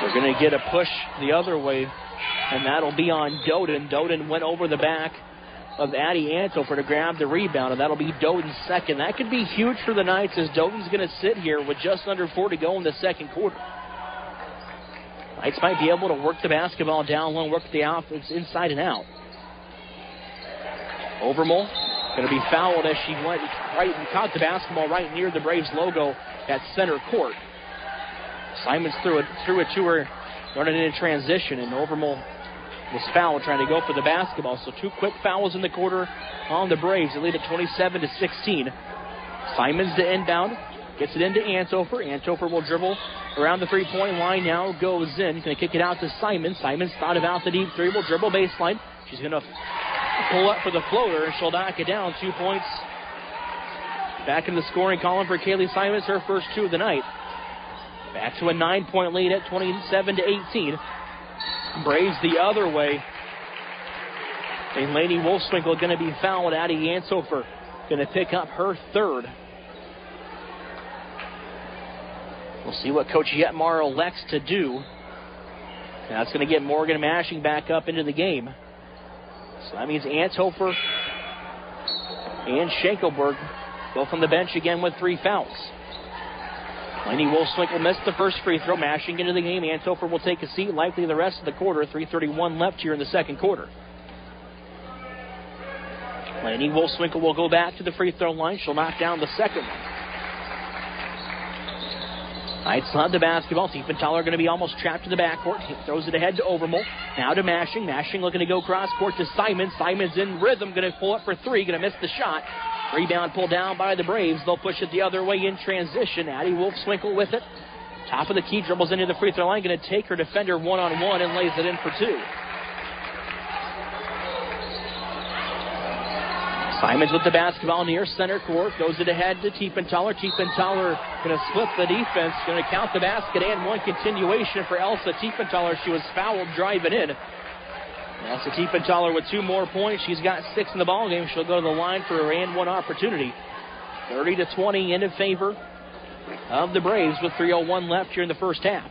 We're going to get a push the other way, and that'll be on Doden. Doden went over the back of Addie Antoper to grab the rebound, and that'll be Doden's second. That could be huge for the Knights, as Doden's going to sit here with just under 4 to go in the second quarter. Knights might be able to work the basketball down low, work the offense inside and out. Overmole going to be fouled as she went right and caught the basketball right near the Braves logo at center court. Simons threw it to her, running in transition, and Overmole was fouled trying to go for the basketball. So 2 quick fouls in the quarter on the Braves. They lead at 27-16. Simons to inbound, gets it into Antoper. Antoper will dribble around the 3-point line now, goes in. He's going to kick it out to Simons. Simons thought about the deep three, will dribble baseline. She's going to pull up for the floater, and she'll knock it down. 2 points back in the scoring column for Kaylee Simons, her first 2 of the night. Back to a 9-point lead at 27-18. Braves the other way. And Laney Wolfswinkel going to be fouled. Addie Antoper going to pick up her third. We'll see what Coach Yetmar elects to do. And that's going to get Morgan Mashing back up into the game. So that means Antoper and Schenkelberg go from the bench again with 3 fouls. Laney Wolfswinkel missed the first free throw. Mashing into the game. Antoper will take a seat, likely the rest of the quarter. 3:31 left here in the second quarter. Laney Wolfswinkel will go back to the free throw line. She'll knock down the second one. Knights on the basketball. Tiefenthaler going to be almost trapped in the backcourt. He throws it ahead to Overmole. Now to Mashing. Mashing looking to go cross court to Simons. Simons in rhythm. Going to pull up for 3. Going to miss the shot. Rebound pulled down by the Braves. They'll push it the other way in transition. Addie Wolfswinkel with it. Top of the key, dribbles into the free throw line. Going to take her defender one-on-one and lays it in for 2. Simons with the basketball near center court. Goes it ahead to Tiefenthaler. Tiefenthaler going to split the defense. Going to count the basket and one continuation for Elsa Tiefenthaler. She was fouled driving in. Elsa Tiefenthaler with 2 more points. She's got 6 in the ball game. She'll go to the line for her and 1 opportunity. 30-20 in favor of the Braves with 3:01 left here in the first half.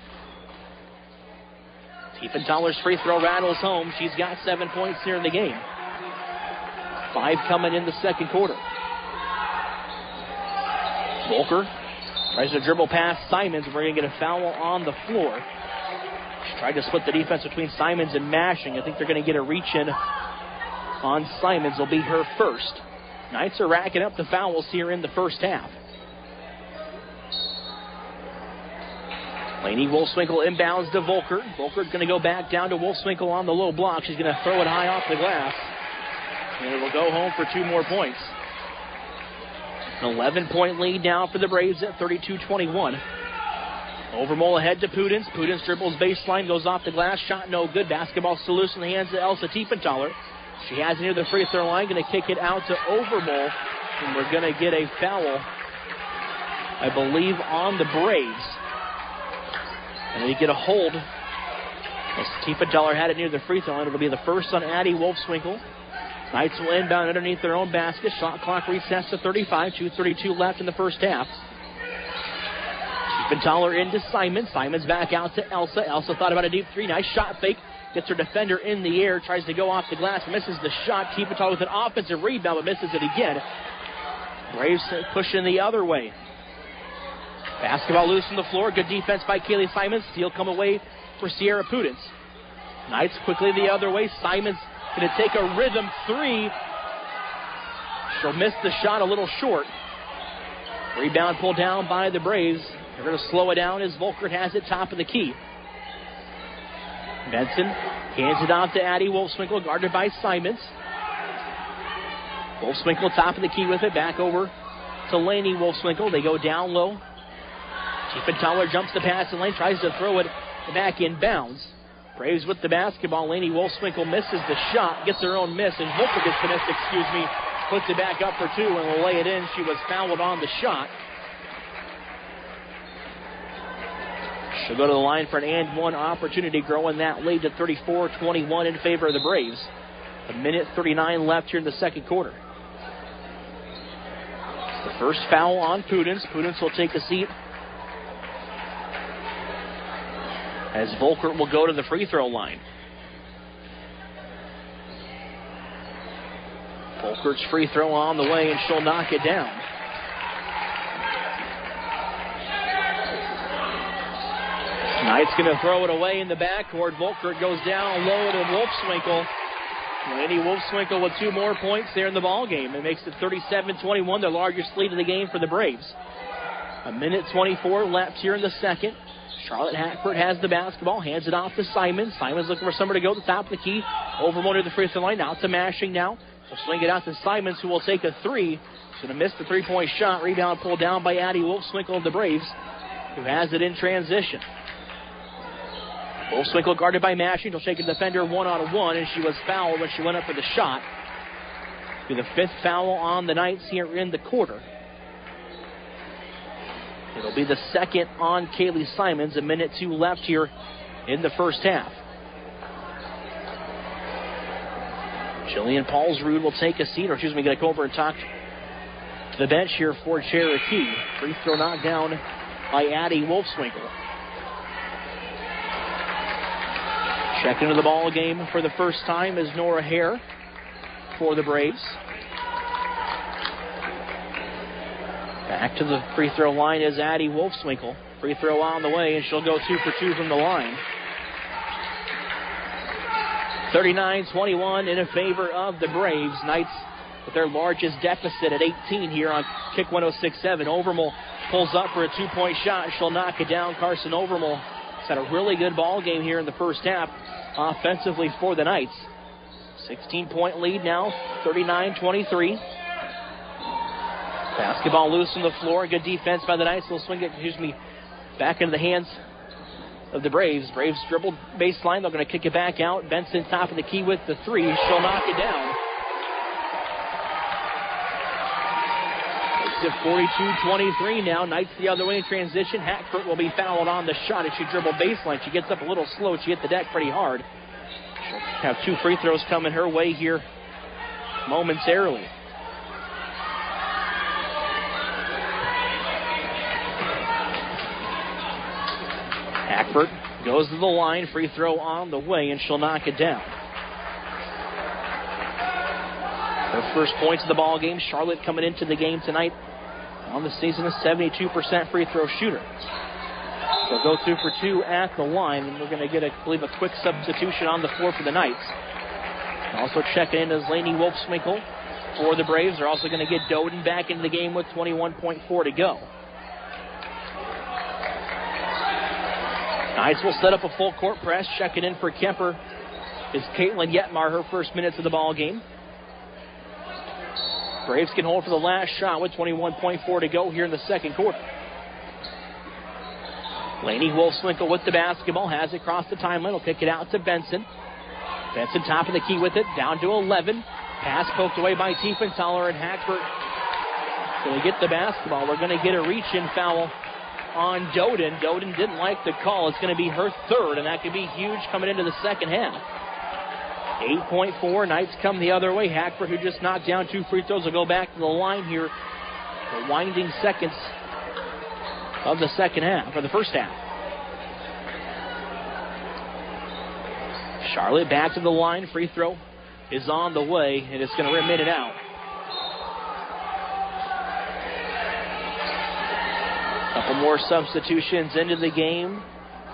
Tiefenthaler's free throw rattles home. She's got 7 points here in the game. 5 coming in the second quarter. Volker tries to dribble past Simons. We're going to get a foul on the floor. She tried to split the defense between Simons and Mashing. I think they're going to get a reach in on Simons. Will be her first. Knights are racking up the fouls here in the first half. Laney Wolfswinkel inbounds to Volker. Volker's going to go back down to Wolfswinkel on the low block. She's going to throw it high off the glass. And it will go home for 2 more points. An 11-point lead now for the Braves at 32-21. Overmole ahead to Pudens. Pudens dribbles baseline, goes off the glass, shot no good. Basketball still loose in the hands of Elsa Tiefenthaler. She has it near the free throw line, going to kick it out to Overmole, and we're going to get a foul, I believe, on the Braves. And they get a hold. As Tiefenthaler had it near the free throw line, it'll be the first on Addie Wolfswinkel. Knights will inbound underneath their own basket. Shot clock resets to 35. 2:32 left in the first half. Tiefenthaler into Simon. Simon's back out to Elsa. Elsa thought about a deep three. Nice shot fake. Gets her defender in the air. Tries to go off the glass. Misses the shot. Tiefenthaler with an offensive rebound, but misses it again. Braves pushing the other way. Basketball loose on the floor. Good defense by Kaylee Simons. Steal come away for Sierra Pudens. Knights quickly the other way. Simons going to take a rhythm three. She'll miss the shot a little short. Rebound pulled down by the Braves. They're going to slow it down as Volkert has it top of the key. Benson hands it off to Addie Wolfswinkel, guarded by Simons. Wolfswinkel top of the key with it. Back over to Laney Wolfswinkel. They go down low. Tiefenthaler jumps the pass and lane, tries to throw it back in bounds. Braves with the basketball. Laney Wolfswinkel misses the shot, gets her own miss, and Volkert gets the miss, puts it back up for two and will lay it in. She was fouled on the shot. She'll go to the line for an and one opportunity, growing that lead to 34-21 in favor of the Braves. 1:39 left here in the second quarter. The first foul on Pudens. Pudens will take a seat as Volkert will go to the free throw line. Volkert's free throw on the way, and she'll knock it down. Knight's going to throw it away in the backcourt. Volkert goes down low to Wolfswinkel. Laney Wolfswinkel with 2 more points there in the ball game. It makes it 37-21, the largest lead of the game for the Braves. 1:24 left here in the second. Charlotte Hackford has the basketball, hands it off to Simons. Simons looking for somewhere to go to the top of the key. Overmore to the free throw line. Now to Mashing now. She'll swing it out to Simons, who will take a three. She's going to miss the three-point shot. Rebound pulled down by Addie Wolfswinkel of the Braves, who has it in transition. Wolfswinkel guarded by Mashing. She'll take a defender one-on-one, and she was fouled when she went up for the shot. Be the 5th foul on the Knights here in the quarter. It'll be the 2nd on Kaylee Simons. 1:02 left here in the first half. Jillian Paulsrud will take a seat, going to go over and talk to the bench here for Cherokee. Free throw knocked down by Addie Wolfswinkel. Check into the ball game for the first time is Nora Hare for the Braves. Back to the free throw line is Addie Wolfswinkel. Free throw on the way, and she'll go 2 for 2 from the line. 39-21 in favor of the Braves. Knights with their largest deficit at 18 here on Kick 106.7. Overmole pulls up for a 2-point shot. She'll knock it down. Carson Overmole has had a really good ball game here in the first half offensively for the Knights. 16-point lead now, 39-23. Basketball loose on the floor. Good defense by the Knights. They'll swing it, back into the hands of the Braves. Braves dribbled baseline. They're going to kick it back out. Benson top of the key with the three. She'll knock it down. It's at 42-23 now. Knights the other way in transition. Hackford will be fouled on the shot as she dribbled baseline. She gets up a little slow. She hit the deck pretty hard. She'll have 2 free throws coming her way here momentarily. Hackford goes to the line. Free throw on the way, and she'll knock it down. Her first points of the ball game. Charlotte coming into the game tonight on the season, a 72% free throw shooter. So go 2 for 2 at the line, and we're going to get, I believe, a quick substitution on the floor for the Knights. Also checking in is Laney Wolfswinkel for the Braves. They're also going to get Doden back into the game with 21.4 to go. Knights will set up a full court press. Checking in for Kemper is Caitlin Yetmar, her first minutes of the ball game. Braves can hold for the last shot with 21.4 to go here in the second quarter. Laney Wolfswinkel with the basketball, has it across the timeline, will kick it out to Benson. Benson top of the key with it, down to 11. Pass poked away by Tiefenthaler, and Hackford going to get the basketball. We're going to get a reach-in foul on Doden. Doden didn't like the call. It's going to be her third, and that could be huge coming into the second half. 8.4. Knights come the other way. Hackford, who just knocked down 2 free throws, will go back to the line here. The winding seconds of the second half, or the first half. Charlotte back to the line. Free throw is on the way, and it's going to remit it out. Couple more substitutions into the game.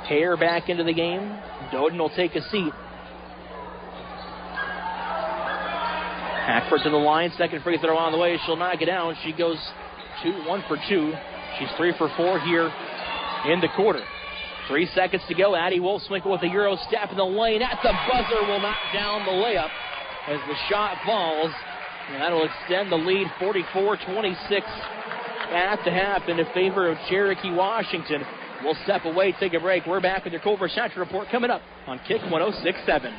Hare back into the game. Doden will take a seat. Hackford to the line. Second free throw on the way. She'll knock it down. She goes 1 for 2. She's 3 for 4 here in the quarter. 3 seconds to go. Addie Wolfswinkel with a Euro step in the lane. At the buzzer will knock down the layup as the shot falls. And that'll extend the lead 44-26 at the half in favor of Cherokee Washington. We'll step away, take a break. We're back with your Culver Central Report coming up on Kick 106.7.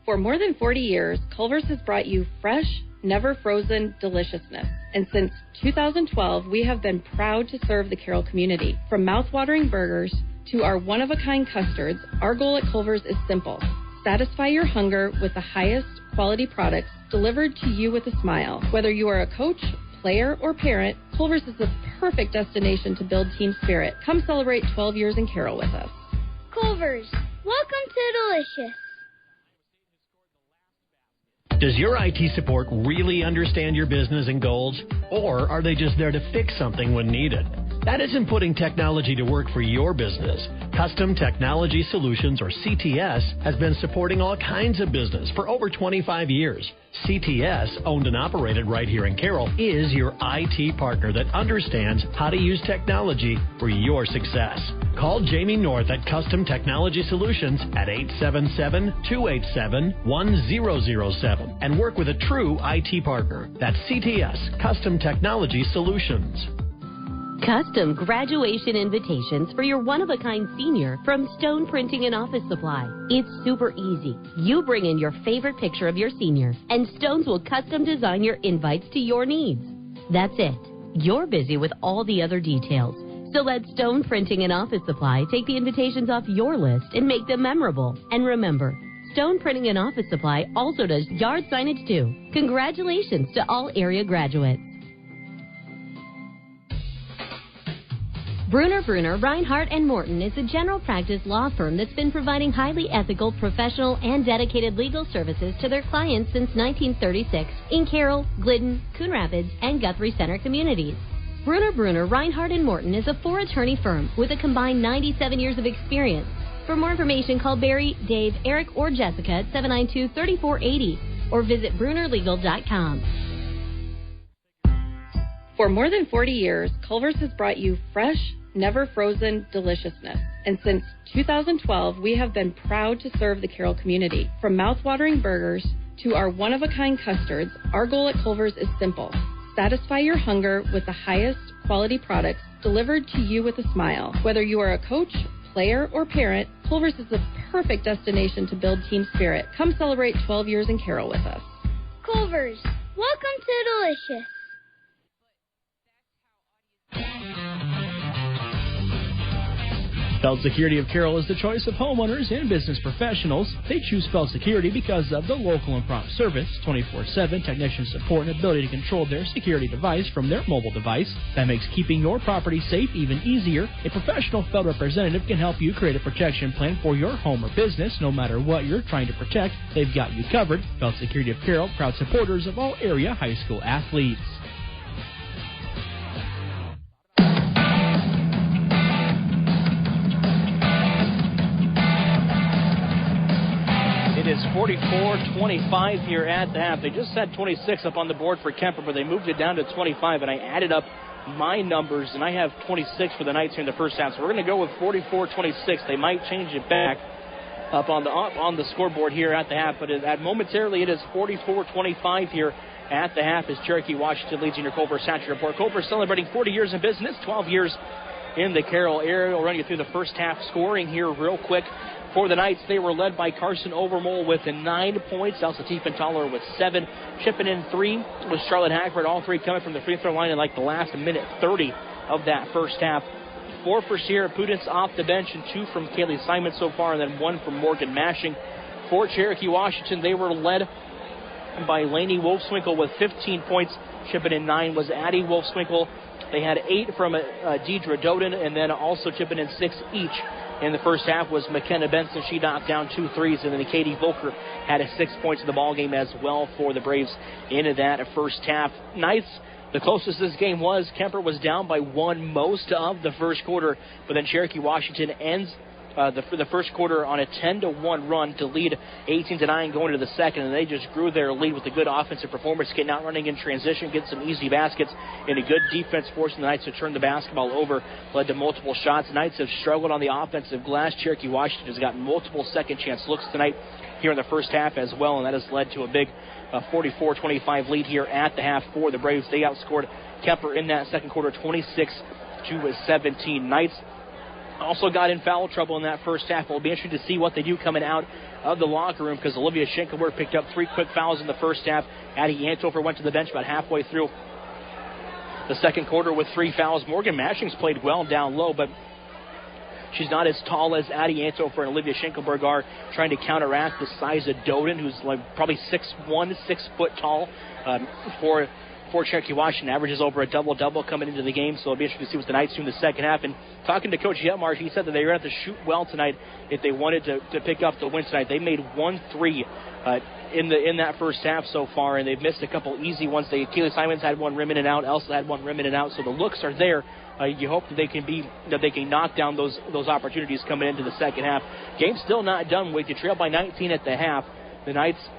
For more than 40 years, Culver's has brought you fresh, never frozen deliciousness. And since 2012, we have been proud to serve the Carroll community. From mouth-watering burgers to our one-of-a-kind custards, our goal at Culver's is simple. Satisfy your hunger with the highest quality products delivered to you with a smile. Whether you are a coach, player, or parent, Culver's is the perfect destination to build team spirit. Come celebrate 12 years in Carroll with us. Culver's, welcome to Delicious. Does your IT support really understand your business and goals? Or are they just there to fix something when needed? That isn't putting technology to work for your business. Custom Technology Solutions, or CTS, has been supporting all kinds of business for over 25 years. CTS, owned and operated right here in Carroll, is your IT partner that understands how to use technology for your success. Call Jamie North at Custom Technology Solutions at 877-287-1007 and work with a true IT partner. That's CTS, Custom Technology Solutions. Custom graduation invitations for your one-of-a-kind senior from Stone Printing and Office Supply. It's super easy. You bring in your favorite picture of your senior, and Stones will custom design your invites to your needs. That's it. You're busy with all the other details. So let Stone Printing and Office Supply take the invitations off your list and make them memorable. And remember, Stone Printing and Office Supply also does yard signage too. Congratulations to all area graduates. Bruner, Reinhardt & Morton is a general practice law firm that's been providing highly ethical, professional, and dedicated legal services to their clients since 1936 in Carroll, Glidden, Coon Rapids, and Guthrie Center communities. Bruner, Reinhardt & Morton is a 4-attorney firm with a combined 97 years of experience. For more information, call Barry, Dave, Eric, or Jessica at 792-3480 or visit brunerlegal.com. For more than 40 years, Culver's has brought you fresh, never frozen deliciousness. And since 2012, we have been proud to serve the Carroll community. From mouth-watering burgers to our one-of-a-kind custards, our goal at Culver's is simple. Satisfy your hunger with the highest quality products delivered to you with a smile. Whether you are a coach, player, or parent, Culver's is the perfect destination to build team spirit. Come celebrate 12 years in Carroll with us. Culver's, welcome to Delicious. Feld Security of Carroll is the choice of homeowners and business professionals. They choose Feld Security because of the local and prompt service, 24/7 technician support, and ability to control their security device from their mobile device. That makes keeping your property safe even easier. A professional Feld representative can help you create a protection plan for your home or business. No matter what you're trying to protect, they've got you covered. Feld Security of Carroll, proud supporters of all area high school athletes. It is 44-25 here at the half. They just had 26 up on the board for Kemper, but they moved it down to 25, and I added up my numbers, and I have 26 for the Knights here in the first half. So we're going to go with 44-26. They might change it back up on the scoreboard here at the half. But momentarily it is 44-25 here at the half as Cherokee Washington leads in your Culver Satchel Report. Culver celebrating 40 years in business, 12 years in the Carroll area. We'll run you through the first half scoring here real quick. For the Knights, they were led by Carson Overmole with 9 points. Elsa Tiefenthaler with 7. Chipping in 3 was Charlotte Hackford. All 3 coming from the free throw line in like the last minute 30 of that first half. 4 for Sierra Pudence off the bench and 2 from Kaylee Simon so far, and then 1 from Morgan Mashing. For Cherokee Washington, they were led by Lainey Wolfswinkel with 15 points. Chipping in 9 was Addie Wolfswinkel. They had 8 from Deidre Doden, and then also chipping in 6 each. In the first half was McKenna Benson. She knocked down 2 threes, and then Katie Volker had 6 points in the ballgame as well for the Braves into that first half. Knights, the closest this game was, Kemper was down by 1 most of the first quarter, but then Cherokee Washington ends the first quarter on a 10-1 run to lead 18-9 going into the second, and they just grew their lead with a good offensive performance, getting out running in transition, getting some easy baskets, and a good defense forcing the Knights to turn the basketball over, led to multiple shots. The Knights have struggled on the offensive glass. Cherokee Washington has gotten multiple second chance looks tonight here in the first half as well, and that has led to a big 44-25 lead here at the half for the Braves. They outscored Kemper in that second quarter 26-17. Knights also got in foul trouble in that first half. It'll be interesting to see what they do coming out of the locker room because Olivia Schenkelberg picked up 3 quick fouls in the first half. Addie Antofer went to the bench about halfway through the second quarter with 3 fouls. Morgan Mashing's played well down low, but she's not as tall as Addie Antofer and Olivia Schenkelberg are, trying to counteract the size of Doden, who's like probably 6'1", 6 foot tall for Cherokee Washington. Averages over a double-double coming into the game, so it'll be interesting to see what the Knights do in the second half. And talking to Coach Yetmarsh, he said that they were going to have to shoot well tonight if they wanted to pick up the win tonight. They made 1 3 in that first half so far, and they've missed a couple easy ones. Kaylee Simons had 1 rim in and out. Elsa had 1 rim in and out, so the looks are there. You hope that they can knock down those opportunities coming into the second half. Game's still not done with. You trail by 19 at the half. The Knights,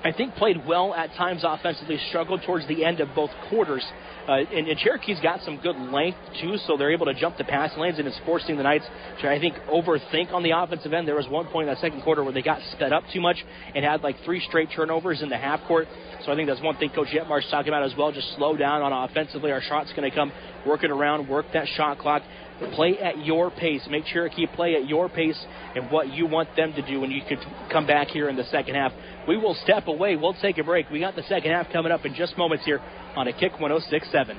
I think, played well at times offensively, struggled towards the end of both quarters. And Cherokee's got some good length, too, so they're able to jump the pass lanes, and it's forcing the Knights to, I think, overthink on the offensive end. There was one point in that second quarter where they got sped up too much and had like 3 straight turnovers in the half court. So I think that's one thing Coach Yetmar's talking about as well. Just slow down on offensively. Our shot's going to come, work it around, work that shot clock. Play at your pace. Make Cherokee play at your pace and what you want them to do when you could come back here in the second half. We will step away. We'll take a break. We got the second half coming up in just moments here on a Kick 106.7.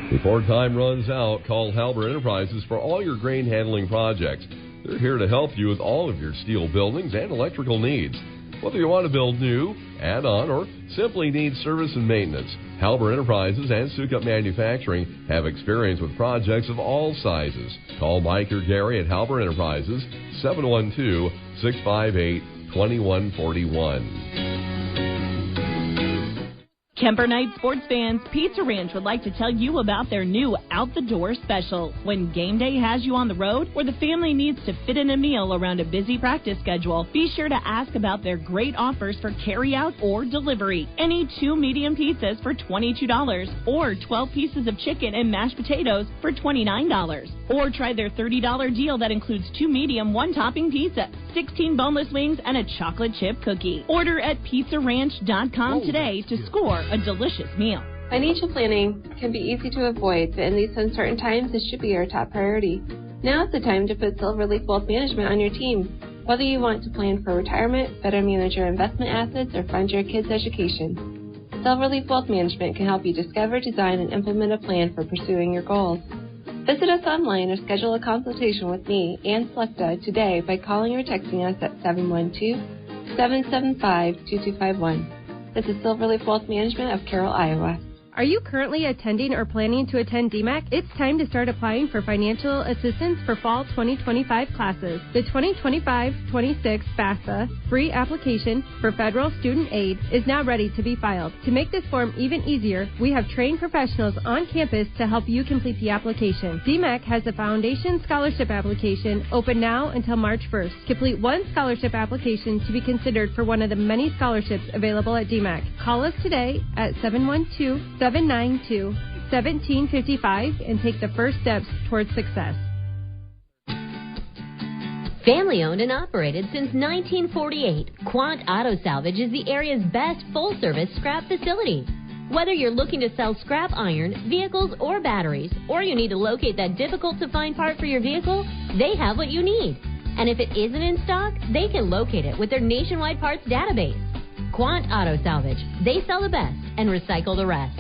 Before time runs out, call Halbert Enterprises for all your grain handling projects. They're here to help you with all of your steel buildings and electrical needs. Whether you want to build new, add on, or simply need service and maintenance, Halbert Enterprises and Sukup Manufacturing have experience with projects of all sizes. Call Mike or Gary at Halbert Enterprises, 712-658-2141. Kemper Knight sports fans, Pizza Ranch would like to tell you about their new Out the Door special. When game day has you on the road or the family needs to fit in a meal around a busy practice schedule, be sure to ask about their great offers for carry-out or delivery. Any 2 medium pizzas for $22 or 12 pieces of chicken and mashed potatoes for $29. Or try their $30 deal that includes 2 medium, 1-topping pizza, 16 boneless wings, and a chocolate chip cookie. Order at pizzaranch.com today to score a delicious meal. Financial planning can be easy to avoid, but in these uncertain times, it should be your top priority. Now is the time to put Silverleaf Wealth Management on your team. Whether you want to plan for retirement, better manage your investment assets, or fund your kids' education, Silverleaf Wealth Management can help you discover, design, and implement a plan for pursuing your goals. Visit us online or schedule a consultation with me, Ann Slechta, today by calling or texting us at 712-775-2251. This is Silverleaf Wealth Management of Carroll, Iowa. Are you currently attending or planning to attend DMACC? It's time to start applying for financial assistance for fall 2025 classes. The 2025-26 FAFSA free application for federal student aid is now ready to be filed. To make this form even easier, we have trained professionals on campus to help you complete the application. DMACC has a foundation scholarship application open now until March 1st. Complete one scholarship application to be considered for one of the many scholarships available at DMACC. Call us today at 712-792-5700 1755 and take the first steps towards success. Family owned and operated since 1948, Quant Auto Salvage is the area's best full-service scrap facility. Whether you're looking to sell scrap iron, vehicles, or batteries, or you need to locate that difficult-to-find part for your vehicle, they have what you need. And if it isn't in stock, they can locate it with their nationwide parts database. Quant Auto Salvage. They sell the best and recycle the rest.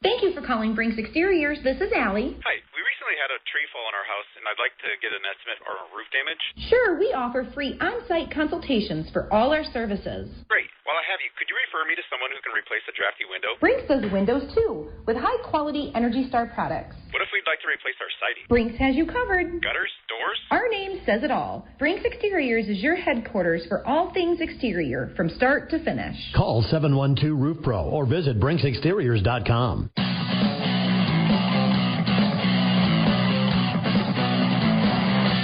Thank you for calling Brinks Exteriors. This is Allie. Hi, we recently had a tree fall in our house, and I'd like to get an estimate on roof damage. Sure, we offer free on-site consultations for all our services. Great. While I have you, could you refer me to someone who can replace a drafty window? Brinks does windows too, with high-quality Energy Star products. What if we'd like to replace our siding? Brinks has you covered. Gutters? Doors? Our name says it all. Brinks Exteriors is your headquarters for all things exterior, from start to finish. Call 712 Roof Pro or visit BrinksExteriors.com.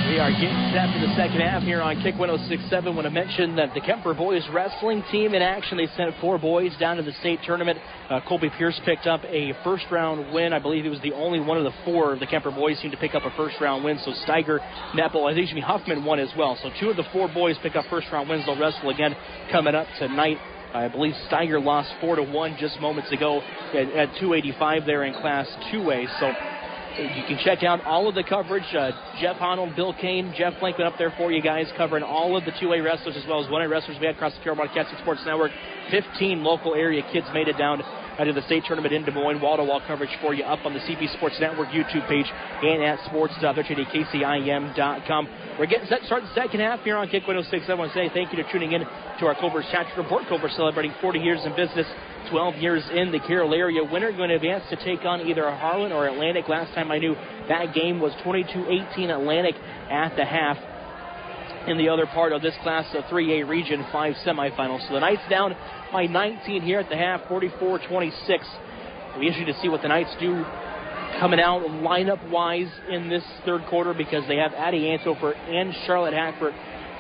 We are getting set for the second half here on Kick 106.7. I want to mention that the Kemper boys wrestling team in action. They sent 4 boys down to the state tournament. Colby Pierce picked up a first-round win. I believe he was the only one of the 4 of the Kemper boys seemed to pick up a first-round win. So Steiger, Neppel, I think Huffman won as well. So 2 of the 4 boys pick up first-round wins. They'll wrestle again coming up tonight. I believe Steiger lost 4-1 just moments ago at 285 there in Class 2A. So you can check out all of the coverage. Jeff Honnold, Bill Kane, Jeff Blankman up there for you guys, covering all of the 2A wrestlers as well as 1A wrestlers we had across the Carroll Broadcasting Sports Network. 15 local area kids made it down to the state tournament in Des Moines. Wall-to-wall coverage for you up on the CP Sports Network YouTube page and at sports.kcim.com. We're getting set to start the second half here on Kick 106. I want to say thank you to tuning in to our Culver's Chat Report. Culver celebrating 40 years in business, 12 years in the Carroll area. Winner going to advance to take on either Harlan or Atlantic. Last time I knew that game was 22-18 Atlantic at the half in the other part of this Class 3A Region 5 semifinals. So the Knights down by 19 here at the half, 44-26. We usually to see what the Knights do coming out lineup-wise in this third quarter, because they have Addie Antofer and Charlotte Hackford,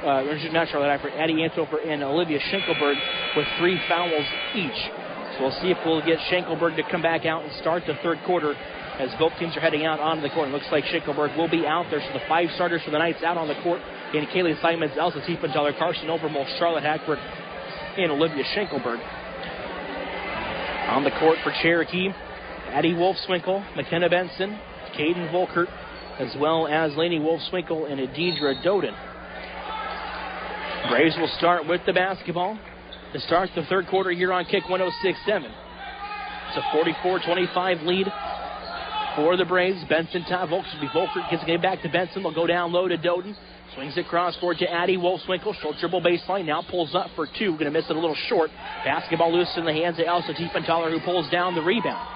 not Charlotte Hackford, Addie Antofer and Olivia Schenkelberg with 3 fouls each. So we'll see if we'll get Schenkelberg to come back out and start the third quarter as both teams are heading out onto the court. It looks like Schenkelberg will be out there. So the 5 starters for the Knights out on the court in Kaylee Simons, Elsa Tiefenthaler, Carson Overmole, Charlotte Hackford, and Olivia Schenkelberg. On the court for Cherokee, Addie Wolfswinkel, McKenna Benson, Caden Volkert, as well as Lainey Wolfswinkel and Adidra Doden. Braves will start with the basketball to start the third quarter here on Kick 106.7. It's a 44-25 lead for the Braves. Benson top. Volkert gets the game back to Benson. They'll go down low to Doden. Swings it cross court to Addie Wolfswinkel. Short dribble baseline. Now pulls up for 2. Going to miss it a little short. Basketball loose in the hands of Elsa Tiefenthaler, who pulls down the rebound.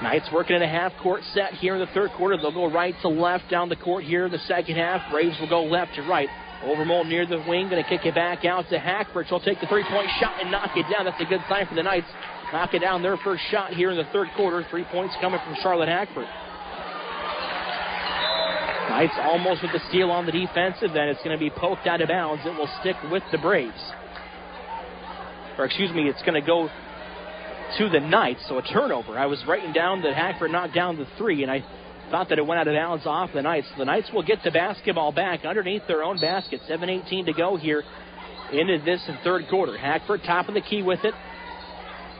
Knights working in a half-court set here in the third quarter. They'll go right to left down the court here in the second half. Braves will go left to right. Overmole near the wing. Going to kick it back out to Hackford. She'll take the three-point shot and knock it down. That's a good sign for the Knights. Knock it down their first shot here in the third quarter. 3 points coming from Charlotte Hackford. Knights almost with the steal on the defensive. Then it's going to be poked out of bounds. It will stick with the Braves. It's going to go to the Knights, so a turnover. I was writing down that Hackford knocked down the 3, and I thought that it went out of bounds off the Knights. The Knights will get the basketball back underneath their own basket. 7:18 to go here into this third quarter. Hackford top of the key with it.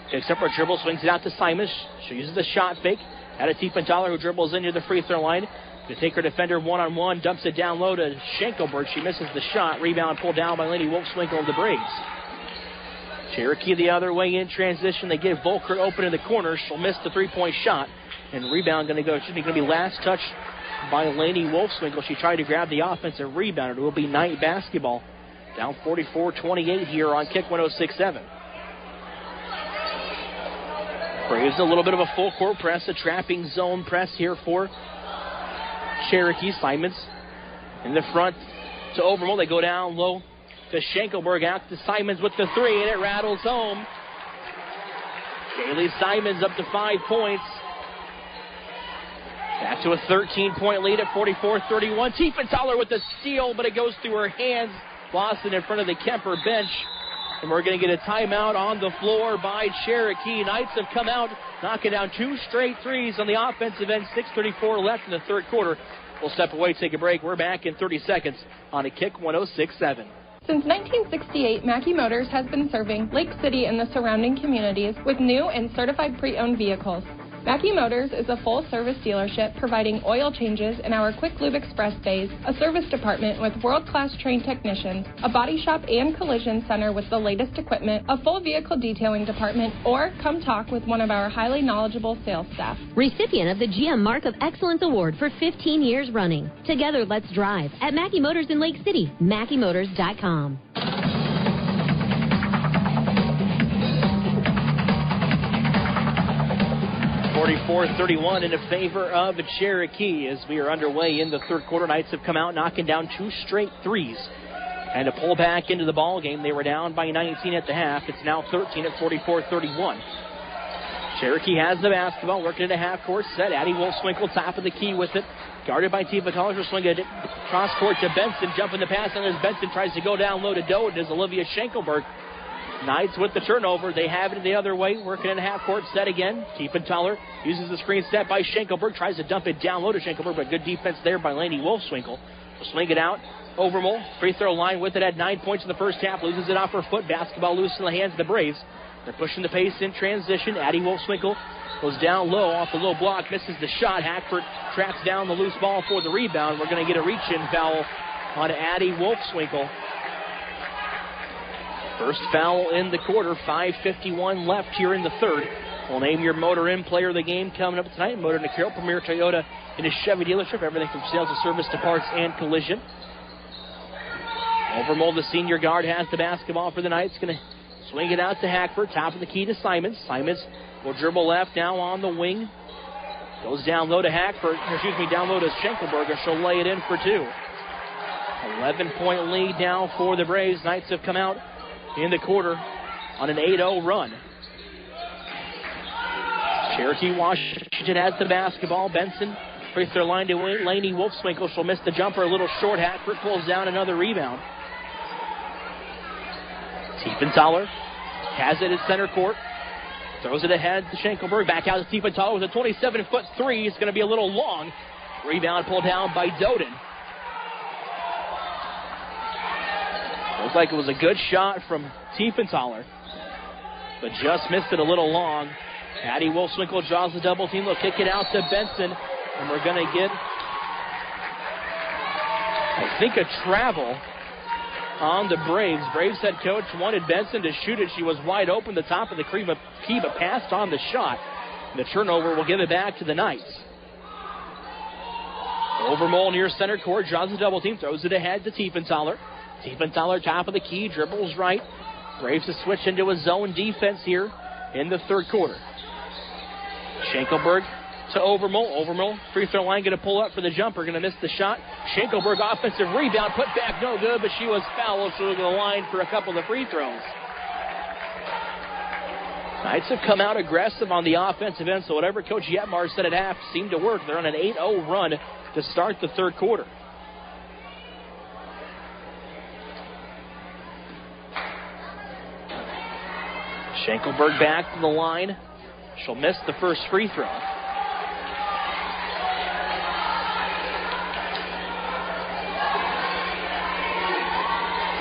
Picks up her dribble, swings it out to Simons. She uses the shot fake. Addie Tiefenthaler, who dribbles into the free throw line. To take her defender one-on-one, dumps it down low to Schenkelberg. She misses the shot. Rebound pulled down by Lainey Wolfswinkel of the Braves. Cherokee the other way in transition. They give Volkert open in the corner. She'll miss the three-point shot. And rebound going to be last touch by Lainey Wolfswinkel. She tried to grab the offensive rebound. It will be Knight basketball. Down 44-28 here on Kick 106.7. Braves a little bit of a full court press, a trapping zone press here for Cherokee. Simons in the front to Overmole. They go down low to Schenkelberg, out to Simons with the 3, and it rattles home. Kaylee Simons up to 5 points. Back to a 13-point lead at 44-31. Tiefenthaler with the steal, but it goes through her hands Boston in front of the Kemper bench. And we're going to get a timeout on the floor by Cherokee. Knights have come out, knocking down 2 straight threes on the offensive end. 6:34 left in the third quarter. We'll step away, take a break. We're back in 30 seconds on a Kick 106.7. Since 1968, Mackey Motors has been serving Lake City and the surrounding communities with new and certified pre-owned vehicles. Mackey Motors is a full-service dealership providing oil changes in our Quick Lube Express bays, a service department with world-class trained technicians, a body shop and collision center with the latest equipment, a full vehicle detailing department, or come talk with one of our highly knowledgeable sales staff. Recipient of the GM Mark of Excellence Award for 15 years running. Together, let's drive at Mackey Motors in Lake City, MackeyMotors.com. 44-31 in favor of Cherokee as we are underway in the third quarter. Knights have come out knocking down 2 straight threes. And to pull back into the ball game, they were down by 19 at the half. It's now 13 at 44-31. Cherokee has the basketball, working in a half-court set. Addie Wolfswinkel top of the key with it. Guarded by Tifa Tolliver, swinging it cross-court to Benson. Jumping the pass on as Benson tries to go down low to Doden as Olivia Schenkelberg. Knights with the turnover. They have it the other way, working in a half-court set again. Tiefenthaler uses the screen set by Schenkelberg, tries to dump it down low to Schenkelberg, but good defense there by Lainey Wolfswinkel. She'll swing it out. Overmole, free throw line with it at 9 points in the first half, loses it off her foot. Basketball loose in the hands of the Braves. They're pushing the pace in transition. Addie Wolfswinkel goes down low off the low block, misses the shot. Hackford tracks down the loose ball for the rebound. We're going to get a reach-in foul on Addie Wolfswinkel. First foul in the quarter, 5:51 left here in the third. We'll name your Motor Inn player of the game coming up tonight. Motor Inn Carroll, Premier Toyota in a Chevy dealership. Everything from sales to service to parts and collision. Overmole, the senior guard, has the basketball for the Knights. Going to swing it out to Hackford. Top of the key to Simons. Simons will dribble left now on the wing. Goes down low to Hackford. Down low to Schenkelberger. She'll lay it in for 2. 11-point lead now for the Braves. Knights have come out in the quarter on an 8-0 run. Cherokee Washington has the basketball. Benson free throw line to Lainey Wolfswinkel. She'll miss the jumper a little short. Hackford pulls down another rebound. Tiefenthaler has it at center court. Throws it ahead to Schenkelberg. Back out to Tiefenthaler with a 27-foot three. It's going to be a little long. Rebound pulled down by Doden. Looks like it was a good shot from Tiefenthaler, but just missed it a little long. Addie Wolfswinkel draws the double team. They'll kick it out to Benson, and we're going to get, I think, a travel on the Braves. Braves head coach wanted Benson to shoot it. She was wide open, the top of the key, but passed on the shot. The turnover will give it back to the Knights. Overmole near center court, draws the double team, throws it ahead to Tiefenthaler. Tiefenthaler top of the key, dribbles right. Braves to switch into a zone defense here in the third quarter. Schenkelberg to Overmole. Overmole, free throw line, going to pull up for the jumper, going to miss the shot. Schenkelberg offensive rebound, put back no good, but she was fouled, so we're going to line for a couple of free throws. Knights have come out aggressive on the offensive end, so whatever Coach Yetmar said at half seemed to work. They're on an 8-0 run to start the third quarter. Schenkelberg back to the line. She'll miss the first free throw.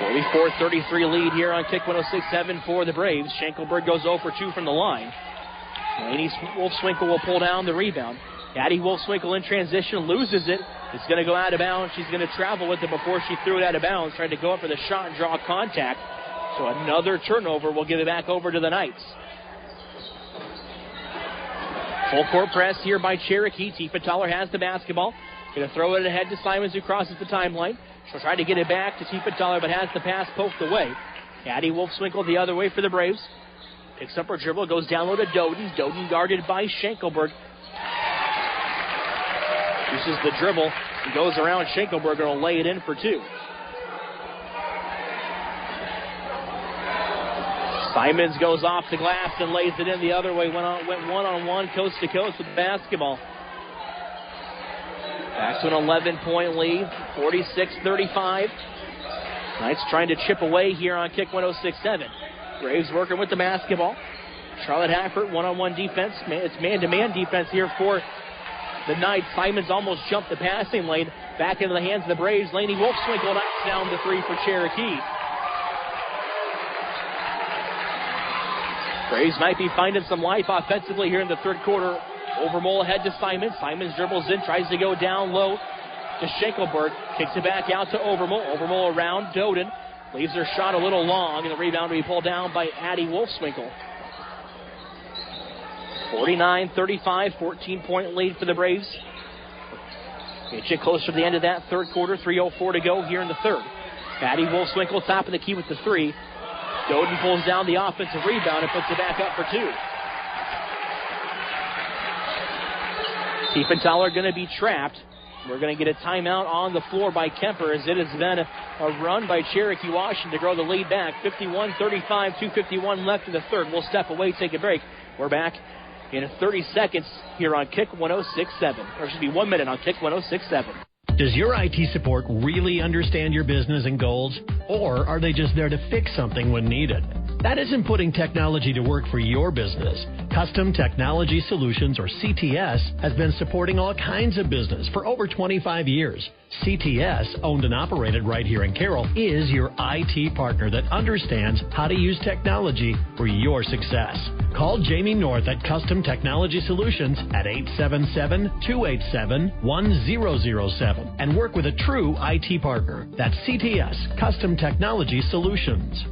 .34-33 lead here on Kick 106.7 for the Braves. Schenkelberg goes 0 for 2 from the line. Lainey Wolfswinkel will pull down the rebound. Addie Wolfswinkel in transition, loses it. It's going to go out of bounds. She's going to travel with it before she threw it out of bounds. Tried to go up for the shot and draw contact. So another turnover will give it back over to the Knights. Full court press here by Cherokee. Tiefenthaler has the basketball. Going to throw it ahead to Simons, who crosses the timeline. She'll try to get it back to Tiefenthaler, but has the pass poked away. Addie Wolfswinkel the other way for the Braves. Picks up her dribble, goes down low to Doden. Doden guarded by Schenkelberg. Uses the dribble. He goes around Schenkelberg and will lay it in for 2. Simons goes off the glass and lays it in the other way. Went one-on-one, coast to coast with the basketball. Back to an 11-point lead, 46-35. Knights trying to chip away here on kick 106-7. Braves working with the basketball. Charlotte Hackford, one-on-one defense. It's man-to-man defense here for the Knights. Simons almost jumped the passing lane. Back into the hands of the Braves. Laney Wolfswinkel knocks down the three for Cherokee. Braves might be finding some life offensively here in the third quarter. Overmole ahead to Simons. Simons dribbles in, tries to go down low to Schenkelberg. Kicks it back out to Overmole. Overmole around Doden. Leaves her shot a little long, and the rebound will be pulled down by Addie Wolfswinkel. 49-35, 14-point lead for the Braves. Get you closer to the end of that third quarter. 3:04 to go here in the third. Addie Wolfswinkel top of the key with the three. Doden pulls down the offensive rebound and puts it back up for two. Tiefenthaler going to be trapped. We're going to get a timeout on the floor by Kemper as it has been a run by Cherokee Washington to grow the lead back. 51-35, 2:51 left in the third. We'll step away, take a break. We're back in 30 seconds here on Kick 106.7. Or it should be 1 minute on Kick 106.7. Does your IT support really understand your business and goals? Or are they just there to fix something when needed? That isn't putting technology to work for your business. Custom Technology Solutions, or CTS, has been supporting all kinds of business for over 25 years. CTS, owned and operated right here in Carroll, is your IT partner that understands how to use technology for your success. Call Jamie North at Custom Technology Solutions at 877-287-1007 and work with a true IT partner. That's CTS, Custom Technology Solutions.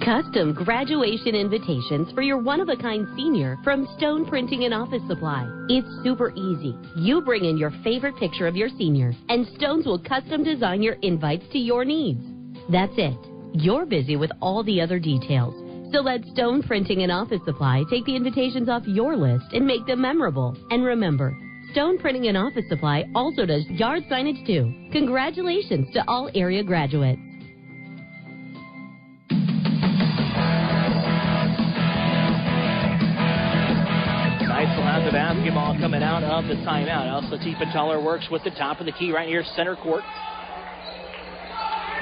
Custom graduation invitations for your one-of-a-kind senior from Stone Printing and Office Supply. It's super easy. You bring in your favorite picture of your senior, and Stones will custom design your invites to your needs. That's it. You're busy with all the other details. So let Stone Printing and Office Supply take the invitations off your list and make them memorable. And remember, Stone Printing and Office Supply also does yard signage too. Congratulations to all area graduates. Knights will have the basketball coming out of the timeout. Elsa Tiefenthaler works with the top of the key right here, center court.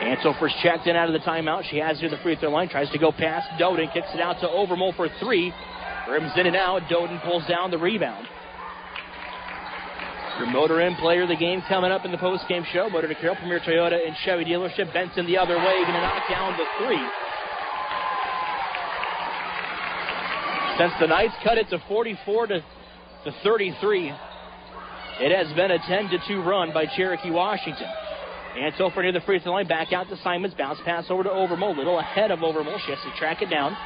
Anthofer's checked in out of the timeout. She has near the free throw line. Tries to go past Doden. Kicks it out to Overmole for three. Rims in and out. Doden pulls down the rebound. Your Motor Inn player of the game coming up in the post-game show. Motor to Carroll, Premier Toyota and Chevy dealership. Benson the other way. Going to knock down the three. Since the Knights cut it to 44-33, it has been a 10-2 run by Cherokee Washington. Anthofer near the free throw line, back out to Simons. Bounce pass over to Overmole. Little ahead of Overmole. She has to track it down.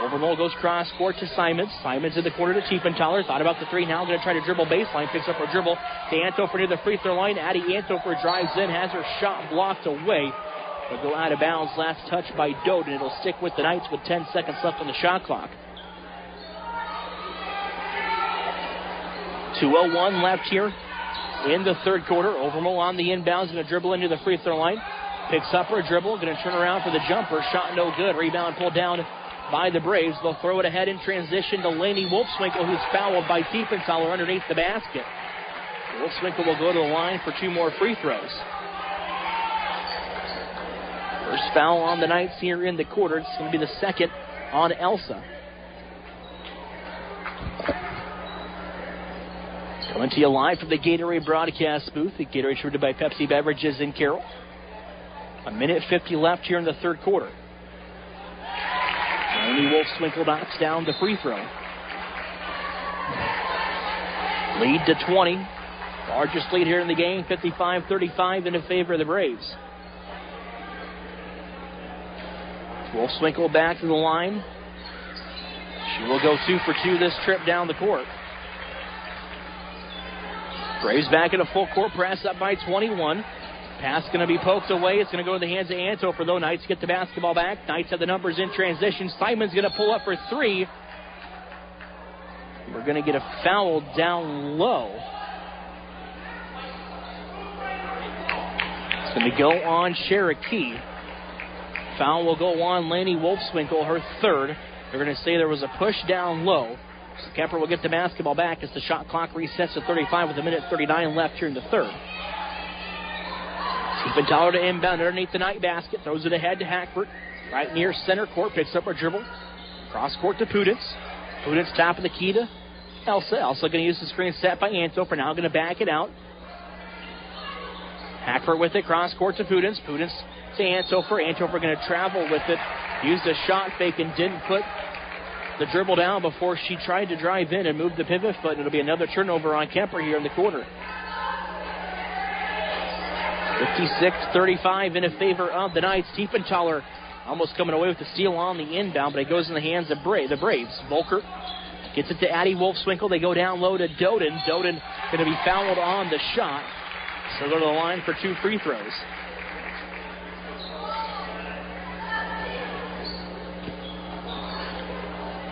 Overmole goes cross court to Simons. Simons in the corner to Tiefenthaler. Thought about the three now. Going to try to dribble baseline. Picks up her dribble to Anthofer near the free throw line. Addie Anthofer drives in. Has her shot blocked away. Will go out of bounds. Last touch by Doden. It'll stick with the Knights with 10 seconds left on the shot clock. 2:01 left here in the third quarter. Overmole on the inbounds. Going to dribble into the free throw line. Picks up her dribble. Going to turn around for the jumper. Shot no good. Rebound pulled down by the Braves. They'll throw it ahead in transition to Laney Wolfswinkel, who's fouled by Tiefenthaler underneath the basket. Wolfswinkel will go to the line for two more free throws. First foul on the Knights here in the quarter. It's going to be the second on Elsa. Coming to you live from the Gatorade broadcast booth. The Gatorade distributed by Pepsi Beverages in Carroll. 1:50 left here in the third quarter. Laney Wolfswinkel knocks down the free throw. Lead to 20. Largest lead here in the game, 55-35 in favor of the Braves. Wolfswinkel back to the line. She will go 2 for 2 this trip down the court. Braves back in a full court press up by 21. Pass going to be poked away. It's going to go to the hands of Anthofer, though. Knights get the basketball back. Knights have the numbers in transition. Simons going to pull up for three. We're going to get a foul down low. It's going to go on Cherokee. Foul will go on Laney Wolfswinkel, her third. They're going to say there was a push down low. So Kemper will get the basketball back as the shot clock resets to 35 with 1:39 left here in the third. Tiefenthaler to inbound underneath the Knight basket. Throws it ahead to Hackford. Right near center court. Picks up a dribble. Cross court to Pudens. Pudens top of the key to Elsa. Elsa going to use the screen set by Antoper. Now going to back it out. Hackford with it. Cross court to Pudens. Pudens to Antoper. Antoper going to travel with it. Used a shot fake and didn't put the dribble down before she tried to drive in and move the pivot foot. And it'll be another turnover on Kemper here in the quarter. 56-35 in favor of the Knights. Tiefenthaler almost coming away with the steal on the inbound, but it goes in the hands of the Braves. Volker gets it to Addie Wolfswinkel. They go down low to Doden. Doden going to be fouled on the shot. So go to the line for 2 free throws.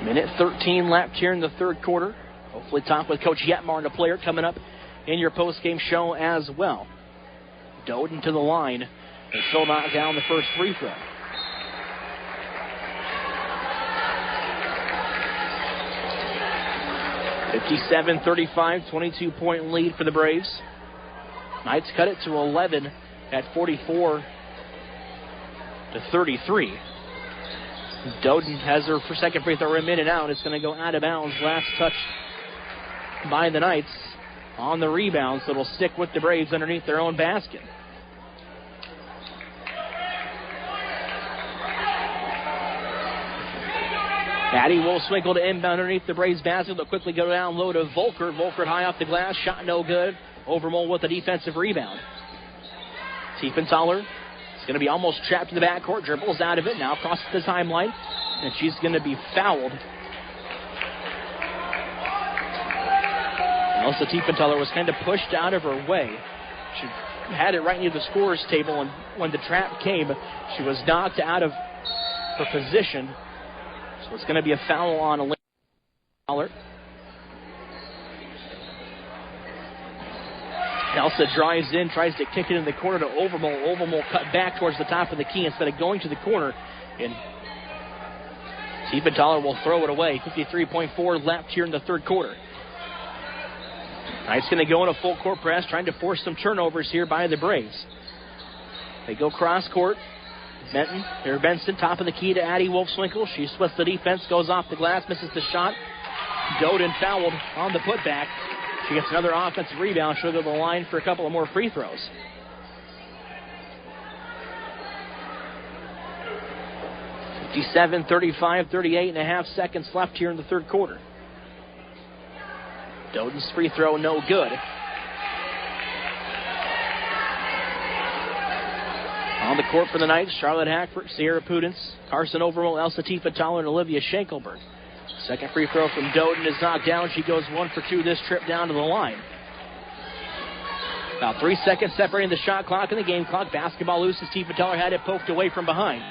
Minute 13 left here in the third quarter. Hopefully talk with Coach Yetmar and the player coming up in your post-game show as well. Doden to the line and still not down the first free throw. (57-35), 22-point lead for the Braves. Knights cut it to 11 at 44-33. Doden has her second free throw in and out. It's going to go out of bounds. Last touch by the Knights on the rebound, so it'll stick with the Braves underneath their own basket. Addie Wolfswinkel to inbound underneath the Braves basket. They'll quickly go down low to Volker. Volker high off the glass. Shot no good. Overmole with a defensive rebound. Tiefenthaler is going to be almost trapped in the backcourt. Dribbles out of it. Now crosses the timeline. And she's going to be fouled. Elsa Tiefenthaler was kind of pushed out of her way. She had it right near the scorer's table, and when the trap came, she was knocked out of her position. So it's going to be a foul on Elaine Fowler. Elsa drives in, tries to kick it in the corner to Overmole. Overmole cut back towards the top of the key instead of going to the corner. And Tiefenthaler will throw it away. 53.4 left here in the third quarter. Knights going to go in a full court press, trying to force some turnovers here by the Braves. They go cross court. Benson, top of the key to Addie Wolfswinkel. She splits the defense, goes off the glass, misses the shot. Doden fouled on the putback. She gets another offensive rebound. She'll go to the line for a couple of more free throws. (57-35), 38.5 seconds left here in the third quarter. Doden's free throw no good. On the court for the Knights, Charlotte Hackford, Sierra Pudens, Carson Overmole, Elsa Tiefenthaler, and Olivia Schenkelberg. Second free throw from Doden is knocked down. She goes 1 for 2 this trip down to the line. About 3 seconds separating the shot clock and the game clock. Basketball loose as Tiefenthaler had it poked away from behind.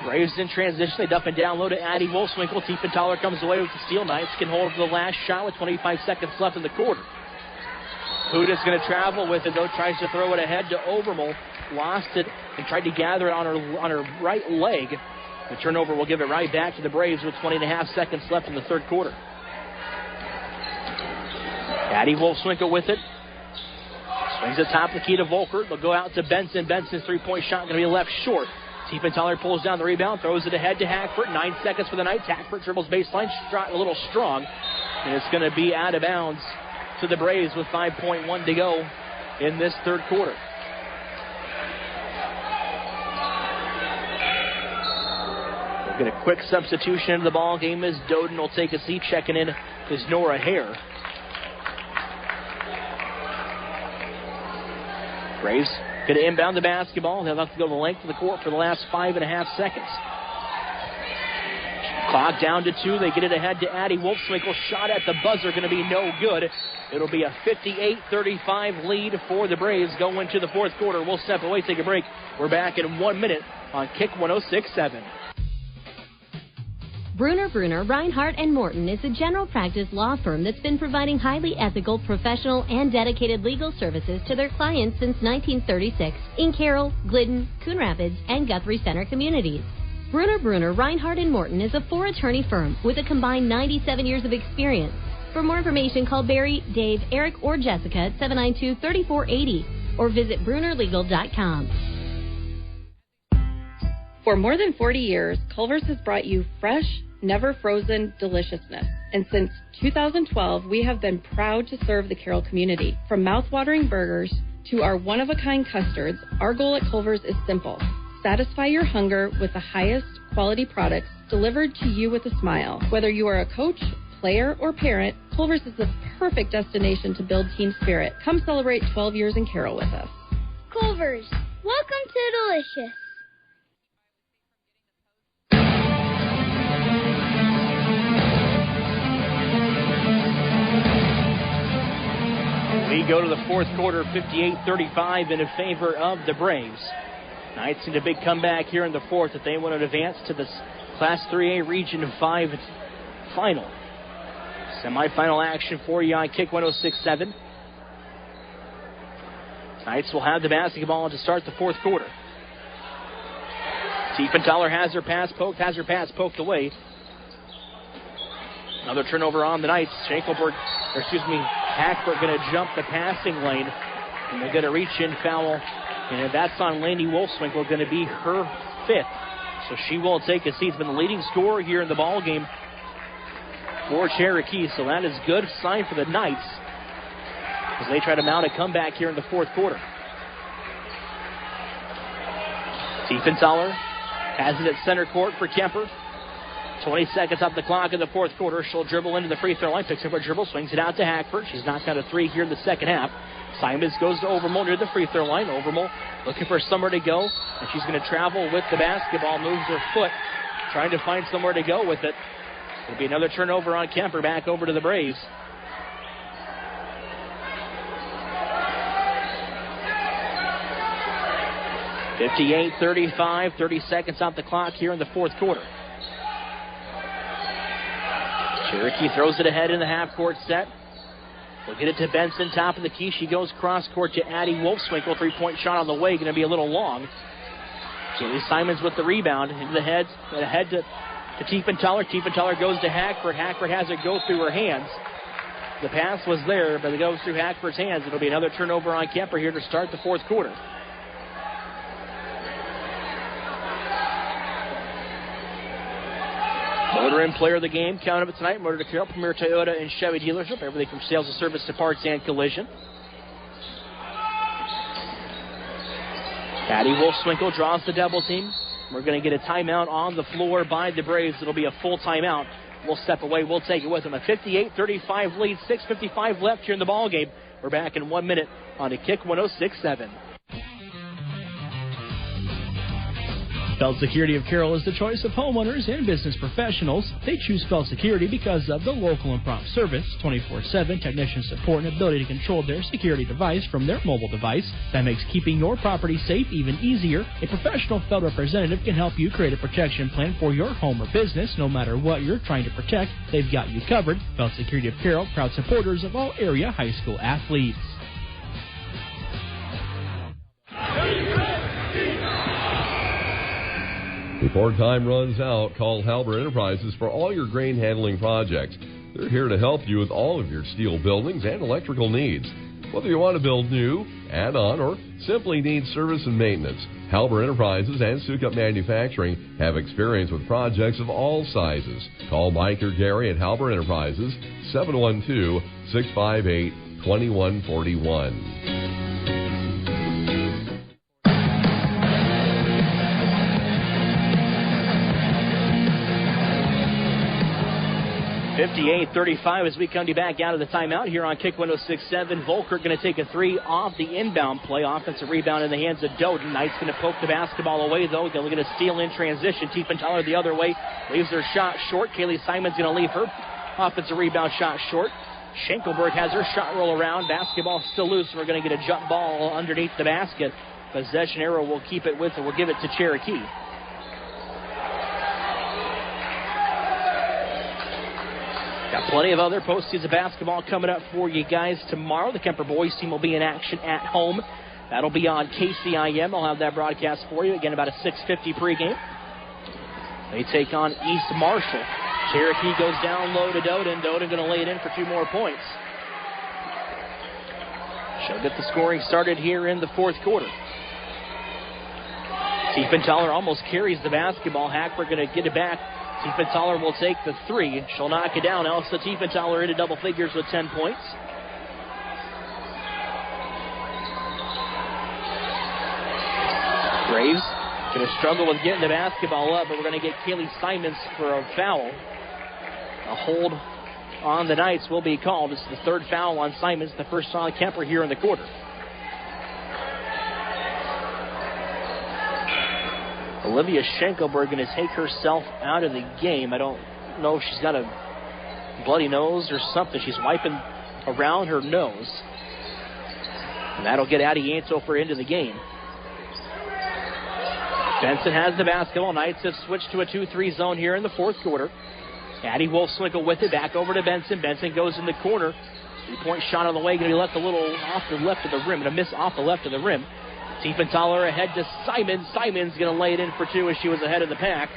Braves in transition. They dump it down low to Addie Wolfswinkel. Tiefenthaler comes away with the steal. Knights can hold for the last shot with 25 seconds left in the quarter. Pudens going to travel with it, though. Tries to throw it ahead to Overmole. Lost it and tried to gather it on her right leg. The turnover will give it right back to the Braves with 20.5 seconds left in the third quarter. Addie Wolfswinkel with it. Swings it top of the key to Volker. They'll go out to Benson. Benson's three-point shot going to be left short. Tiefenthaler pulls down the rebound, throws it ahead to Hackford. 9 seconds for the Knights. Hackford dribbles baseline, a little strong. And it's going to be out of bounds to the Braves with 5.1 to go in this third quarter. We'll get a quick substitution into the ball game as Doden will take a seat. Checking in is Nora Hare. Braves going to inbound the basketball. They'll have to go the length of the court for the last 5.5 seconds. Clock down to 2. They get it ahead to Addie Wolfswinkel. Shot at the buzzer going to be no good. It'll be a 58-35 lead for the Braves going into the fourth quarter. We'll step away, take a break. We're back in 1 minute on Kick 106.7. Bruner, Reinhardt & Morton is a general practice law firm that's been providing highly ethical, professional, and dedicated legal services to their clients since 1936 in Carroll, Glidden, Coon Rapids, and Guthrie Center communities. Bruner, Reinhardt & Morton is a 4-attorney firm with a combined 97 years of experience. For more information, call Barry, Dave, Eric, or Jessica at 792-3480 or visit BrunerLegal.com. For more than 40 years, Culver's has brought you fresh, never frozen deliciousness. And since 2012, we have been proud to serve the Carroll community. From mouth-watering burgers to our one-of-a-kind custards, our goal at Culver's is simple. Satisfy your hunger with the highest quality products delivered to you with a smile. Whether you are a coach, player, or parent, Culver's is the perfect destination to build team spirit. Come celebrate 12 years in Carroll with us. Culver's, welcome to Delicious. We go to the fourth quarter, 58-35 in favor of the Braves. Knights need a big comeback here in the fourth if they want to advance to the Class 3A Region 5 final. Semifinal action for you on Kick 106.7. Knights will have the basketball to start the fourth quarter. Tiefenthaler has her pass poked away. Another turnover on the Knights. Hackberg going to jump the passing lane. And they're going to reach in foul. And that's on Laney Wolfswinkel, going to be her fifth. So she will take a seat. She's been the leading scorer here in the ball game for Cherokee. So that is good sign for the Knights as they try to mount a comeback here in the fourth quarter. Tiefenthaler has it at center court for Kemper. 20 seconds off the clock in the fourth quarter. She'll dribble into the free throw line, picks up a dribble, swings it out to Hackford. She's knocked out a three here in the second half. Simons goes to Overmore near the free throw line. Overmore looking for somewhere to go, and she's going to travel with the basketball, moves her foot, trying to find somewhere to go with it. It'll be another turnover on Kemper, back over to the Braves. (58-35), 30 seconds off the clock here in the fourth quarter. Cherokee throws it ahead in the half-court set. We'll get it to Benson, top of the key. She goes cross-court to Addie Wolfswinkel. Three-point shot on the way, going to be a little long. Kaylee Simons with the rebound. Into the head to Tiefenthaler. Tiefenthaler goes to Hackford. Hackford has it go through her hands. The pass was there, but it goes through Hackford's hands. It'll be another turnover on Kemper here to start the fourth quarter. Motor Inn Player of the Game coming up tonight. Motor to Carroll, Premier Toyota and Chevy dealership. Everything from sales and service to parts and collision. Patty Wolfswinkel draws the double team. We're going to get a timeout on the floor by the Braves. It'll be a full timeout. We'll step away. We'll take it with them. A 58-35 lead. 6:55 left here in the ball game. We're back in 1 minute on a Kick 106.7. Felt Security of Carroll is the choice of homeowners and business professionals. They choose Felt Security because of the local and prompt service, 24/7 technician support, and ability to control their security device from their mobile device. That makes keeping your property safe even easier. A professional Felt representative can help you create a protection plan for your home or business. No matter what you're trying to protect, they've got you covered. Felt Security of Carroll, proud supporters of all area high school athletes. Before time runs out, call Halber Enterprises for all your grain handling projects. They're here to help you with all of your steel buildings and electrical needs. Whether you want to build new, add on, or simply need service and maintenance, Halber Enterprises and Sukup Manufacturing have experience with projects of all sizes. Call Mike or Gary at Halber Enterprises, 712-658-2141. 58-35 as we come to you back out of the timeout here on Kick 106.7. Volker going to take a three off the inbound play. Offensive rebound in the hands of Doden. Knight's going to poke the basketball away, though. They're going to steal in transition. Tiefenthaler the other way. Leaves her shot short. Kaylee Simons going to leave her offensive rebound shot short. Schenkelberg has her shot roll around. Basketball still loose. We're going to get a jump ball underneath the basket. Possession arrow will keep it with her. We'll give it to Cherokee. Got plenty of other postseason basketball coming up for you guys tomorrow. The Kemper boys team will be in action at home. That'll be on KCIM. I'll have that broadcast for you. Again, about a 6:50 pregame. They take on East Marshall. Cherokee goes down low to Doden. Doden going to lay it in for 2 more points. She'll get the scoring started here in the fourth quarter. Tiefenthaler almost carries the basketball. Hackberg going to get it back. Tiefenthaler will take the three. She'll knock it down. Elsa Tiefenthaler into double figures with 10 points. Braves going to struggle with getting the basketball up, but we're going to get Kaylee Simons for a foul. A hold on the Knights will be called. This is the third foul on Simons, the first on Kemper here in the quarter. Olivia Schenkelberg going to take herself out of the game. I don't know if she's got a bloody nose or something. She's wiping around her nose. And that'll get Addie Ainsofer into the game. Benson has the basketball. Knights have switched to a 2-3 zone here in the fourth quarter. Addie Wolfswinkel with it, back over to Benson. Benson goes in the corner. 3-point shot on the way, going to be left a little off the left of the rim, and a miss off the left of the rim. Tiefenthaler ahead to Simons. Simons going to lay it in for two as she was ahead of the pack.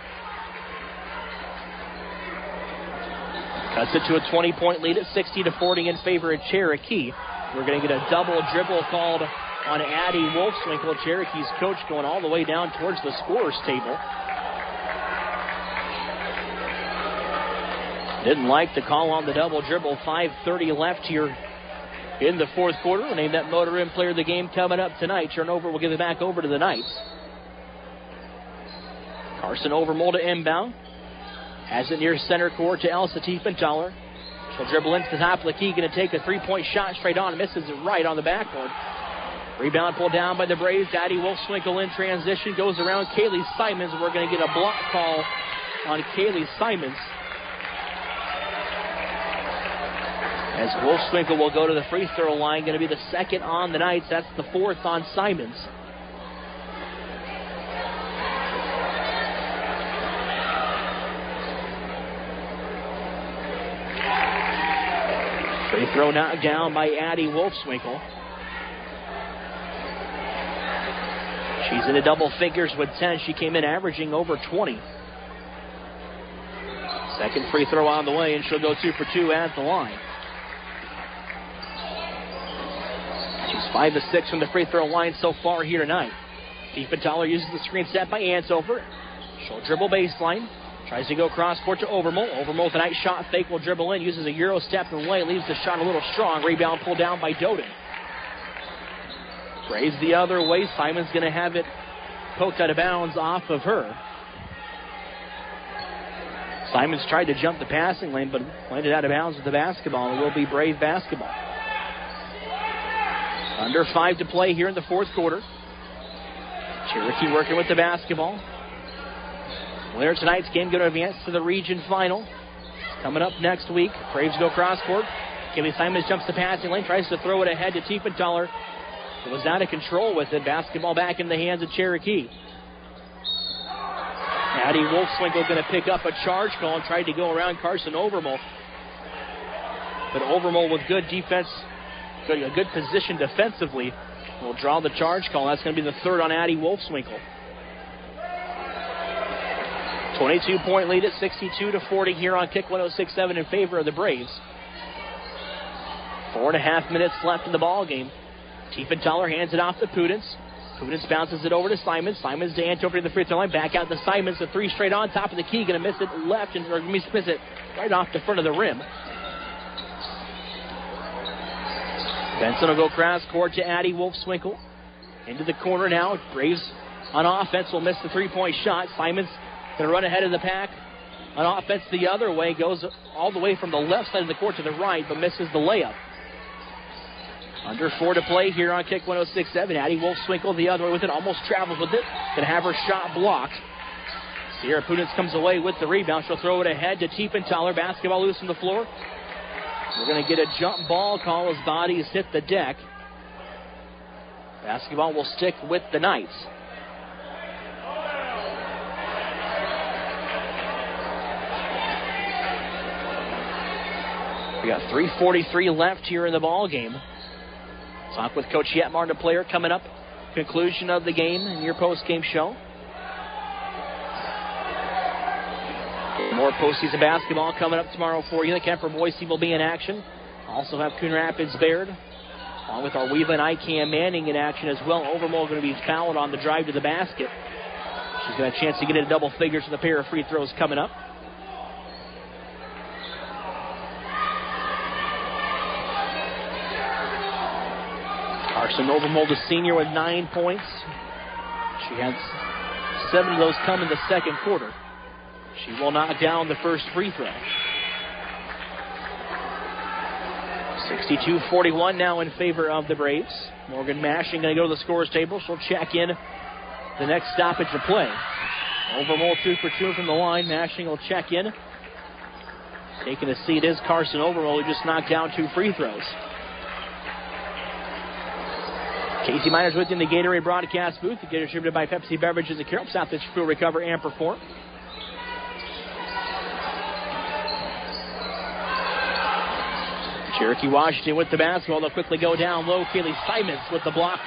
Cuts it to a 20-point lead at 60-40 in favor of Cherokee. We're going to get a double dribble called on Addie Wolfswinkel. Cherokee's coach going all the way down towards the scorer's table. Didn't like the call on the double dribble. 5:30 left here in the fourth quarter. We'll name that Motor Inn Player of the Game coming up tonight. Turnover, we'll give it back over to the Knights. Carson Overmole to inbound. Has it near center court to Elsa Tiefenthaler. She'll dribble into the top of the key. Going to take a 3-point shot straight on. Misses it right on the backboard. Rebound pulled down by the Braves. Addie Wolfswinkel in transition. Goes around Kaylee Simons. We're going to get a block call on Kaylee Simons. As Wolfswinkel will go to the free throw line. Going to be the second on the Knights. That's the fourth on Simons. Free throw knocked down by Addie Wolfswinkel. She's in the double figures with 10. She came in averaging over 20. Second free throw on the way, and she'll go 2 for 2 at the line. She's 5 of 6 from the free throw line so far here tonight. Tiefenthaler uses the screen set by Ainsofer. She'll dribble baseline. Tries to go cross court to Overmole. Overmole with a nice shot fake will dribble in. Uses a Euro step and lay. Leaves the shot a little strong. Rebound pulled down by Doden. Braves the other way. Simon's going to have it poked out of bounds off of her. Simons tried to jump the passing lane, but landed out of bounds with the basketball. It will be Brave basketball. Under 5 to play here in the fourth quarter. Cherokee working with the basketball. Winner of tonight's game going to advance to the region final. Coming up next week. Braves go cross court. Kaylee Simons jumps the passing lane, tries to throw it ahead to Tiefenthaler. It was out of control with it. Basketball back in the hands of Cherokee. Addie Wolfswinkel going to pick up a charge call and tried to go around Carson Overmole. But Overmole with good defense, a good position defensively, will draw the charge call. That's going to be the third on Addie Wolfswinkel. 22-point lead at 62-40 here on Kick 106.7 in favor of the Braves. 4.5 minutes left in the ball game. Tiefenthaler hands it off to Pudens. Pudens bounces it over to Simons. Simons to Ainsofer to the free throw line. Back out to Simons. The three straight on top of the key. Going to miss it left or miss it right off the front of the rim. Benson will go cross court to Addie Wolfswinkel. Into the corner now. Braves on offense will miss the 3-point shot. Simons going to run ahead of the pack. On offense the other way. Goes all the way from the left side of the court to the right, but misses the layup. Under 4 to play here on Kick 106.7. Addie Wolfswinkel the other way with it. Almost travels with it. Going to have her shot blocked. Sierra Pudens comes away with the rebound. She'll throw it ahead to Tiefenthaler. Basketball loose on the floor. We're going to get a jump ball call as bodies hit the deck. Basketball will stick with the Knights. We got 3:43 left here in the ball game. Talk with Coach Yetmar, the player, coming up. Conclusion of the game in your post-game show. More postseason basketball coming up tomorrow for you. The Kemper Boise will be in action. Also have Coon Rapids Baird Along with our Weaver and Icam Manning in action as well. Overmole going to be fouled on the drive to the basket. She's got a chance to get into double figures with a pair of free throws coming up. Carson Overmole, the senior, with 9 points. She has 7 of those come in the second quarter. She will knock down the first free throw. 62-41 now in favor of the Braves. Morgan Mashing going to go to the scorer's table. She'll check in the next stoppage of play. Overmole 2 for 2 from the line. Mashing will check in. Taking a seat is Carson Overmole, who just knocked down 2 free throws. Casey Miners with you in the Gatorade broadcast booth. Again, distributed by Pepsi Beverages at Carroll. South Fuel, recover, and perform. Cherokee Washington with the basketball. They'll quickly go down low. Kaylee Simons with the block.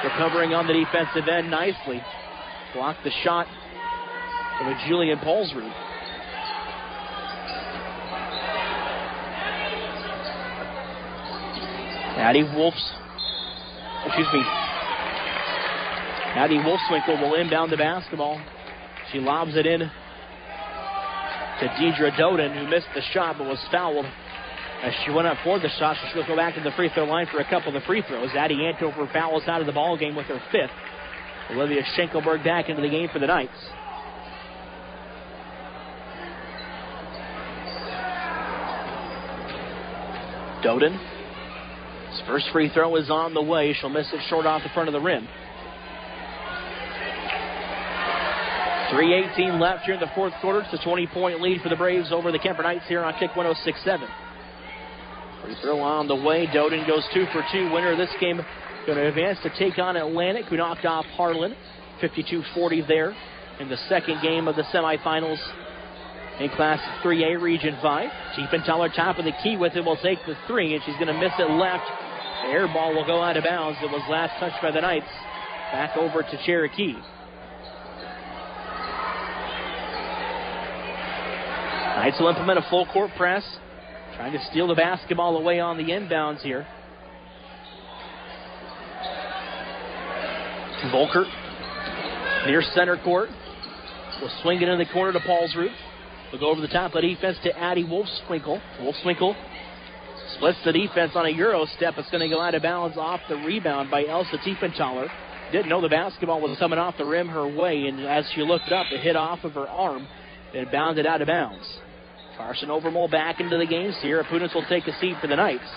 Recovering on the defensive end nicely. Blocked the shot of a Julian Paulsrud. Addie Wolfswinkel will inbound the basketball. She lobs it in to Deidre Doden, who missed the shot but was fouled as she went up for the shot. So she'll go back to the free throw line for a couple of free throws. Addie Antover fouls out of the ball game with her 5th. Olivia Schenkelberg back into the game for the Knights. Doden. His first free throw is on the way. She'll miss it short off the front of the rim. 3:18 left here in the fourth quarter. It's a 20-point lead for the Braves over the Kemper Knights here on Kick 106.7. Free throw on the way. Doden goes 2 for 2. Winner of this game going to advance to take on Atlantic, who knocked off Harlan. 52-40 there in the second game of the semifinals in Class 3A Region 5. Tiefenthaler top of the key with it will take the 3, and she's going to miss it left. The air ball will go out of bounds. It was last touched by the Knights. Back over to Cherokee. Knights will implement a full court press, trying to steal the basketball away on the inbounds here. Volkert near center court. Will swing it in the corner to Paulsrud. We'll go over the top of the defense to Addie Wolfswinkel. Wolfswinkel splits the defense on a Euro step. It's going to go out of bounds off the rebound by Elsa Tiefenthaler. Didn't know the basketball was coming off the rim her way, and as she looked up, it hit off of her arm and bounded out of bounds. Carson Overmole back into the game. Sierra Punis will take a seat for the Knights.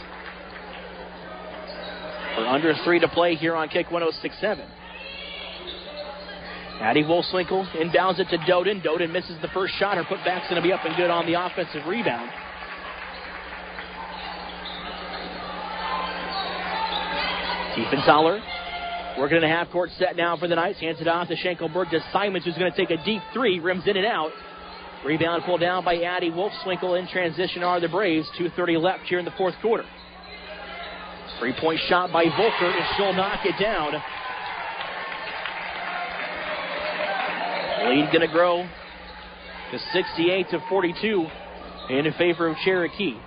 We're under 3 to play here on Kick 106.7. Addie Wolfswinkel inbounds it to Doden. Doden misses the first shot. Her putback's going to be up and good on the offensive rebound. Tiefenthaler working in a half-court set now for the Knights. Hands it off to Schenkelberg to Simons, who's going to take a deep 3. Rims in and out. Rebound pulled down by Addie Wolfswinkel. In transition are the Braves. 2:30 left here in the fourth quarter. 3-point shot by Volker, and she'll knock it down. Lead going to grow to 68-42 in favor of Cherokee.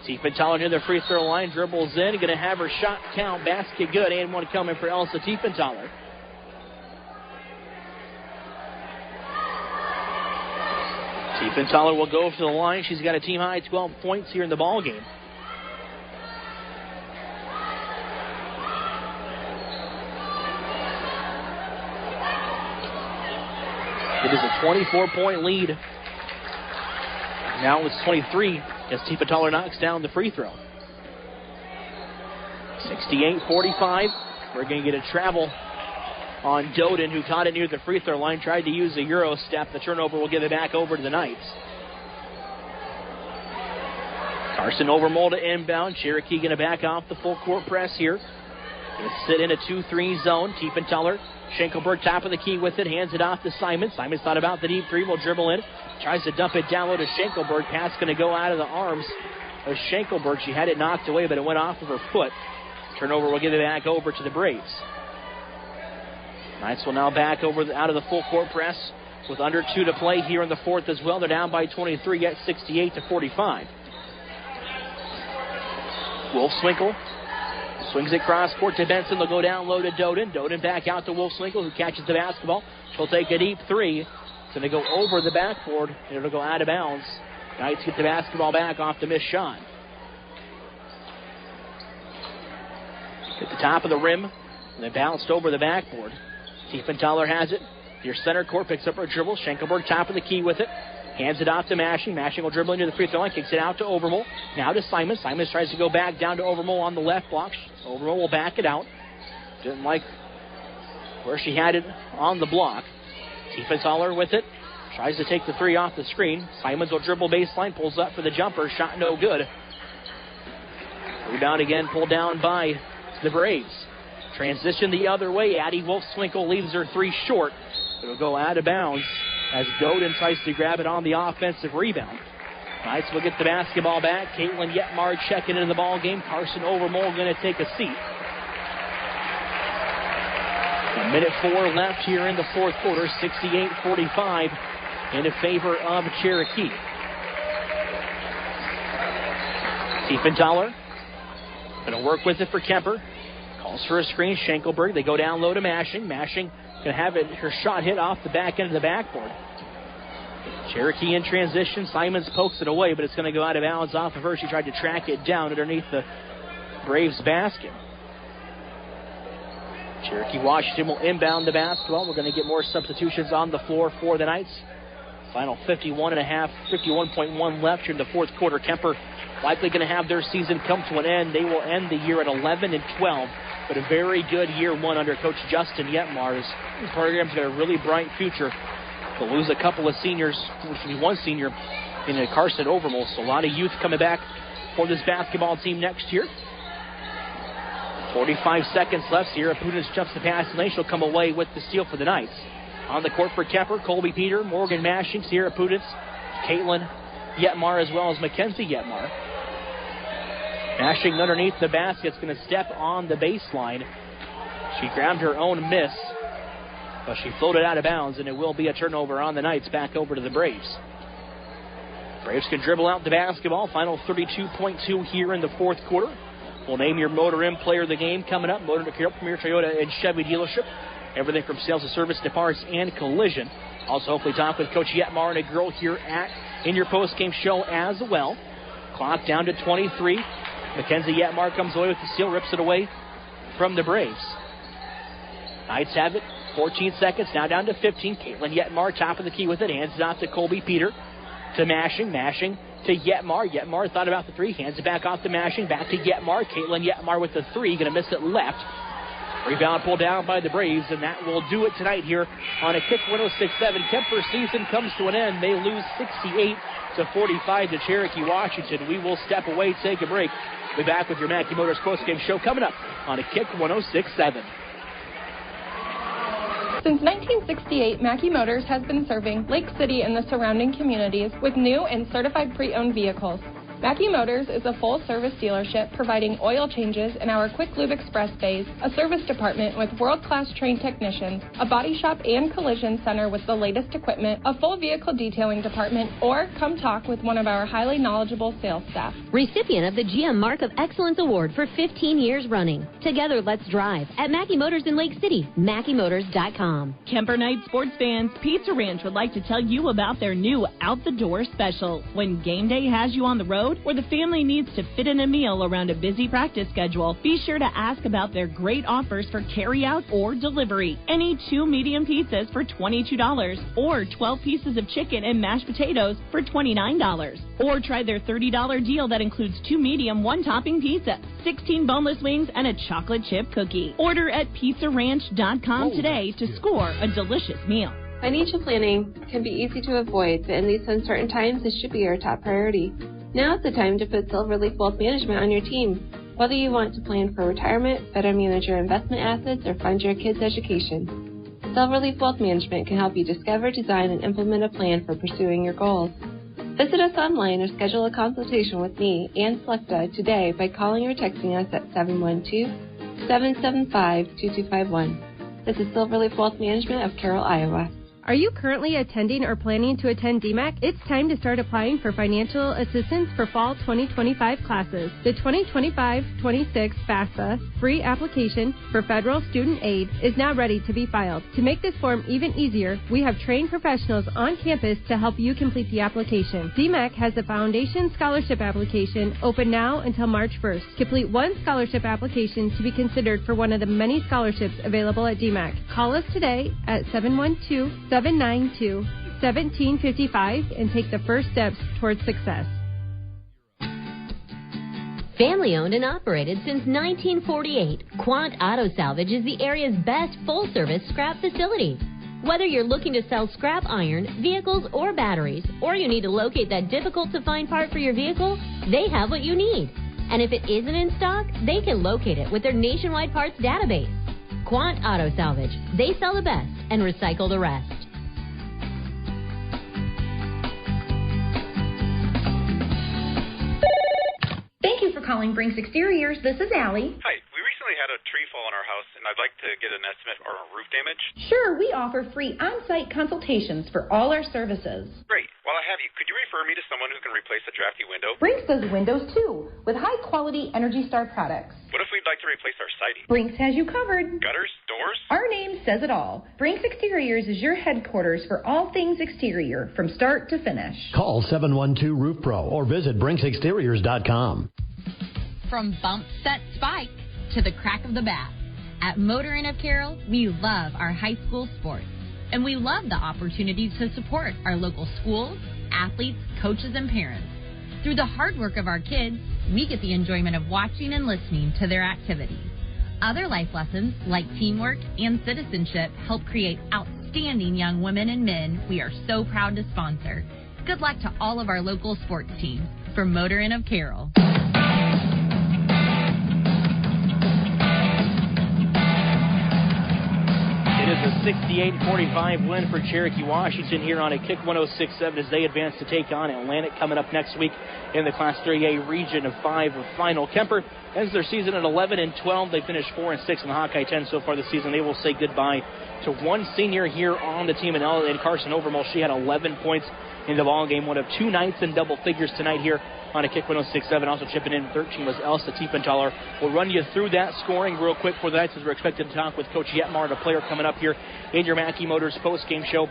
Tiefenthaler near the free throw line, dribbles in, going to have her shot count, basket good, and one coming for Elsa Tiefenthaler. Tiefenthaler will go to the line. She's got a team-high 12 points here in the ball game. It is a 24-point lead. Now it's 23 as Tiefenthaler knocks down the free throw. 68-45. We're going to get a travel on Doden, who caught it near the free throw line. Tried to use a Euro step. The turnover will give it back over to the Knights. Carson Overmole to inbound. Cherokee going to back off the full court press here. Going to sit in a 2-3 zone. Tiefenthaler, Schenkelberg top of the key with it. Hands it off to Simons. Simons thought about the deep 3. Will dribble in. Tries to dump it down low to Schenkelberg. Pass going to go out of the arms of Schenkelberg. She had it knocked away, but it went off of her foot. Turnover will give it back over to the Braves. Knights will now back over out of the full court press with under 2 to play here in the fourth as well. They're down by 23 at 68-45. Wolfswinkel swings it cross court to Benson. They'll go down low to Doden. Doden back out to Wolfswinkel, who catches the basketball. She'll take a deep three. It's going to go over the backboard, and it'll go out of bounds. Knights get the basketball back off the missed shot. At the top of the rim, and then bounced over the backboard. Tiefenthaler has it. Your center court picks up her dribble. Schenkelberg top of the key with it. Hands it off to Mashing. Mashing will dribble into the free throw line. Kicks it out to Overmole. Now to Simons. Simons tries to go back down to Overmole on the left block. Overmole will back it out. Didn't like where she had it on the block. Tiefenthaler with it. Tries to take the three off the screen. Simons will dribble baseline. Pulls up for the jumper. Shot no good. Rebound again pulled down by the Braves. Transition the other way. Addie Wolfswinkel leaves her three short. It'll go out of bounds as Doden tries to grab it on the offensive rebound. Knights will get the basketball back. Caitlin Yetmar checking into the ball game. Carson Overmole going to take a seat. 1:04 left here in the fourth quarter. 68-45 in favor of Cherokee. Tiefenthaler going to work with it for Kemper. Calls for a screen. Schenkelberg. They go down low to Mashing. Mashing going to have it, her shot hit off the back end of the backboard. Cherokee in transition. Simons pokes it away, but it's going to go out of bounds off of her. She tried to track it down underneath the Braves basket. Cherokee Washington will inbound the basketball. We're going to get more substitutions on the floor for the Knights. Final 51.1 left here in the fourth quarter. Kemper likely going to have their season come to an end. They will end the year at 11-12, but a very good year one under Coach Justin Yetmar. His program's got a really bright future. They'll lose a couple of seniors, one senior in Carson Overmole, so a lot of youth coming back for this basketball team next year. 45 seconds left. Sierra Pudens jumps the pass lane. She'll come away with the steal for the Knights. On the court for Kemper, Colby Peter, Morgan Mashing, Sierra Pudens, Caitlin Yetmar, as well as Mackenzie Yetmar. Mashing underneath the basket is going to step on the baseline. She grabbed her own miss, but she floated out of bounds, and it will be a turnover on the Knights back over to the Braves. Braves can dribble out the basketball. Final 32.2 here in the fourth quarter. We'll name your Motor Inn Player of the Game coming up. Motor Premier Toyota and Chevy dealership. Everything from sales to service to parts and collision. Also, hopefully, talk with Coach Yetmar and a girl here in your post-game show as well. Clock down to 23. Mackenzie Yetmar comes away with the steal, rips it away from the Braves. Knights have it. 14 seconds, now down to 15. Caitlin Yetmar, top of the key with it. Hands it off to Colby Peter. To Mashing. Mashing to Yetmar. Yetmar thought about the three. Hands it back off to Mashing. Back to Yetmar. Caitlin Yetmar with the three. Going to miss it left. Rebound pulled down by the Braves, and that will do it tonight here on a Kick 106.7. Kemper's season comes to an end. They lose 68-45 to Cherokee Washington. We will step away, take a break. We'll be back with your Mackey Motors postgame show coming up on a Kick 106.7. Since 1968, Mackey Motors has been serving Lake City and the surrounding communities with new and certified pre-owned vehicles. Mackey Motors is a full-service dealership providing oil changes in our Quick Lube Express bays, a service department with world-class trained technicians, a body shop and collision center with the latest equipment, a full vehicle detailing department, or come talk with one of our highly knowledgeable sales staff. Recipient of the GM Mark of Excellence Award for 15 years running. Together, let's drive at Mackey Motors in Lake City, MackeyMotors.com. Kemper Knight sports fans, Pizza Ranch would like to tell you about their new out-the-door special. When game day has you on the road, or the family needs to fit in a meal around a busy practice schedule, be sure to ask about their great offers for carry-out or delivery. Any 2 medium pizzas for $22, or 12 pieces of chicken and mashed potatoes for $29. Or try their $30 deal that includes 2 medium, 1-topping pizza, 16 boneless wings, and a chocolate chip cookie. Order at pizzaranch.com today to score a delicious meal. Financial planning can be easy to avoid, but in these uncertain times, it should be your top priority. Now is the time to put Silverleaf Wealth Management on your team. Whether you want to plan for retirement, better manage your investment assets, or fund your kids' education, Silverleaf Wealth Management can help you discover, design, and implement a plan for pursuing your goals. Visit us online or schedule a consultation with me, Ann Slechta, today by calling or texting us at 712-775-2251. This is Silverleaf Wealth Management of Carroll, Iowa. Are you currently attending or planning to attend DMAC? It's time to start applying for financial assistance for fall 2025 classes. The 2025-26 FAFSA free application for federal student aid is now ready to be filed. To make this form even easier, we have trained professionals on campus to help you complete the application. DMAC has the Foundation Scholarship application open now until March 1st. Complete one scholarship application to be considered for one of the many scholarships available at DMAC. Call us today at 712-792-1755 and take the first steps towards success. Family owned and operated since 1948, Quant Auto Salvage is the area's best full-service scrap facility. Whether you're looking to sell scrap iron, vehicles, or batteries, or you need to locate that difficult-to-find part for your vehicle, they have what you need. And if it isn't in stock, they can locate it with their nationwide parts database. Quant Auto Salvage. They sell the best and recycle the rest. Thank you for calling Brinks Exteriors. This is Allie. Hi. We recently had a tree fall in our house, and I'd like to get an estimate for roof damage. Sure, we offer free on-site consultations for all our services. Great. While I have you, could you refer me to someone who can replace a drafty window? Brinks does windows too, with high-quality Energy Star products. What if we'd like to replace our siding? Brinks has you covered. Gutters? Doors? Our name says it all. Brinks Exteriors is your headquarters for all things exterior, from start to finish. Call 712-ROOF-PRO or visit BrinksExteriors.com. From bump, set, spike to the crack of the bat. At Motor Inn of Carroll, we love our high school sports. And we love the opportunity to support our local schools, athletes, coaches, and parents. Through the hard work of our kids, we get the enjoyment of watching and listening to their activities. Other life lessons, like teamwork and citizenship, help create outstanding young women and men we are so proud to sponsor. Good luck to all of our local sports teams. From Motor Inn of Carroll. It is a 68-45 win for Cherokee Washington here on a Kick 106.7 as they advance to take on Atlantic coming up next week in the Class 3A Region of 5 final. Kemper ends their season at 11-12. They finished 4-6 in the Hawkeye 10 so far this season. They will say goodbye to one senior here on the team in Carson Overmole. She had 11 points in the ball game. One of two nights in double figures tonight here on a Kick 106.7. Also chipping in 13 was Elsa Tiefenthaler. We'll run you through that scoring real quick for the Knights as we're expected to talk with Coach Yetmar, the player coming up here in your Mackey Motors post-game show.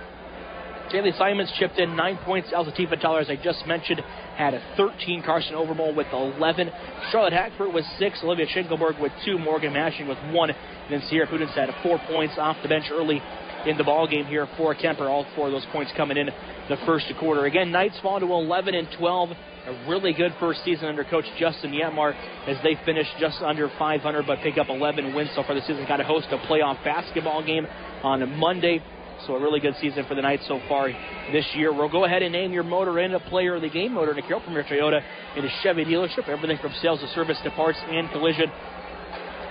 Jaylee Simons chipped in 9 points. Elsa Tiefenthaler, as I just mentioned, had a 13. Carson Overmole with 11. Charlotte Hackford with 6. Olivia Schinkelberg with 2. Morgan Mashing with 1. And then Sierra Pudens had 4 points off the bench early in the ball game here for Kemper. All 4 of those points coming in the first quarter. Again, Knights fall to 11-12. A really good first season under Coach Justin Yetmar as they finish just under 500 but pick up 11 wins so far this season. Got to host a playoff basketball game on Monday. So a really good season for the Knights so far this year. We'll go ahead and name your Motor Inn a player of the game. Motor Inn of Carroll, Premier Toyota in a Chevy dealership. Everything from sales to service to parts and collision.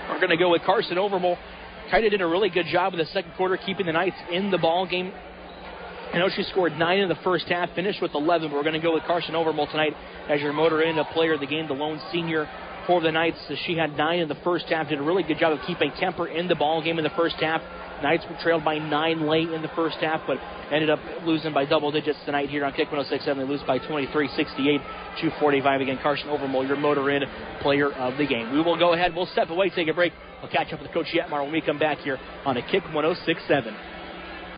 We're going to go with Carson Overmole. Kind of did a really good job in the second quarter keeping the Knights in the ball game. I know she scored 9 in the first half, finished with 11, but we're going to go with Carson Overmole tonight as your Motor Inn a player of the game, the lone senior for the Knights. She had 9 in the first half, did a really good job of keeping Kemper in the ball game in the first half. Knights were trailed by 9 late in the first half, but ended up losing by double digits tonight here on Kick 106.7. They lose by 23-68-45. Again, Carson Overmole, your Motor Inn player of the game. We will go ahead. We'll step away, take a break. We'll catch up with Coach Yetmar when we come back here on a Kick 106.7.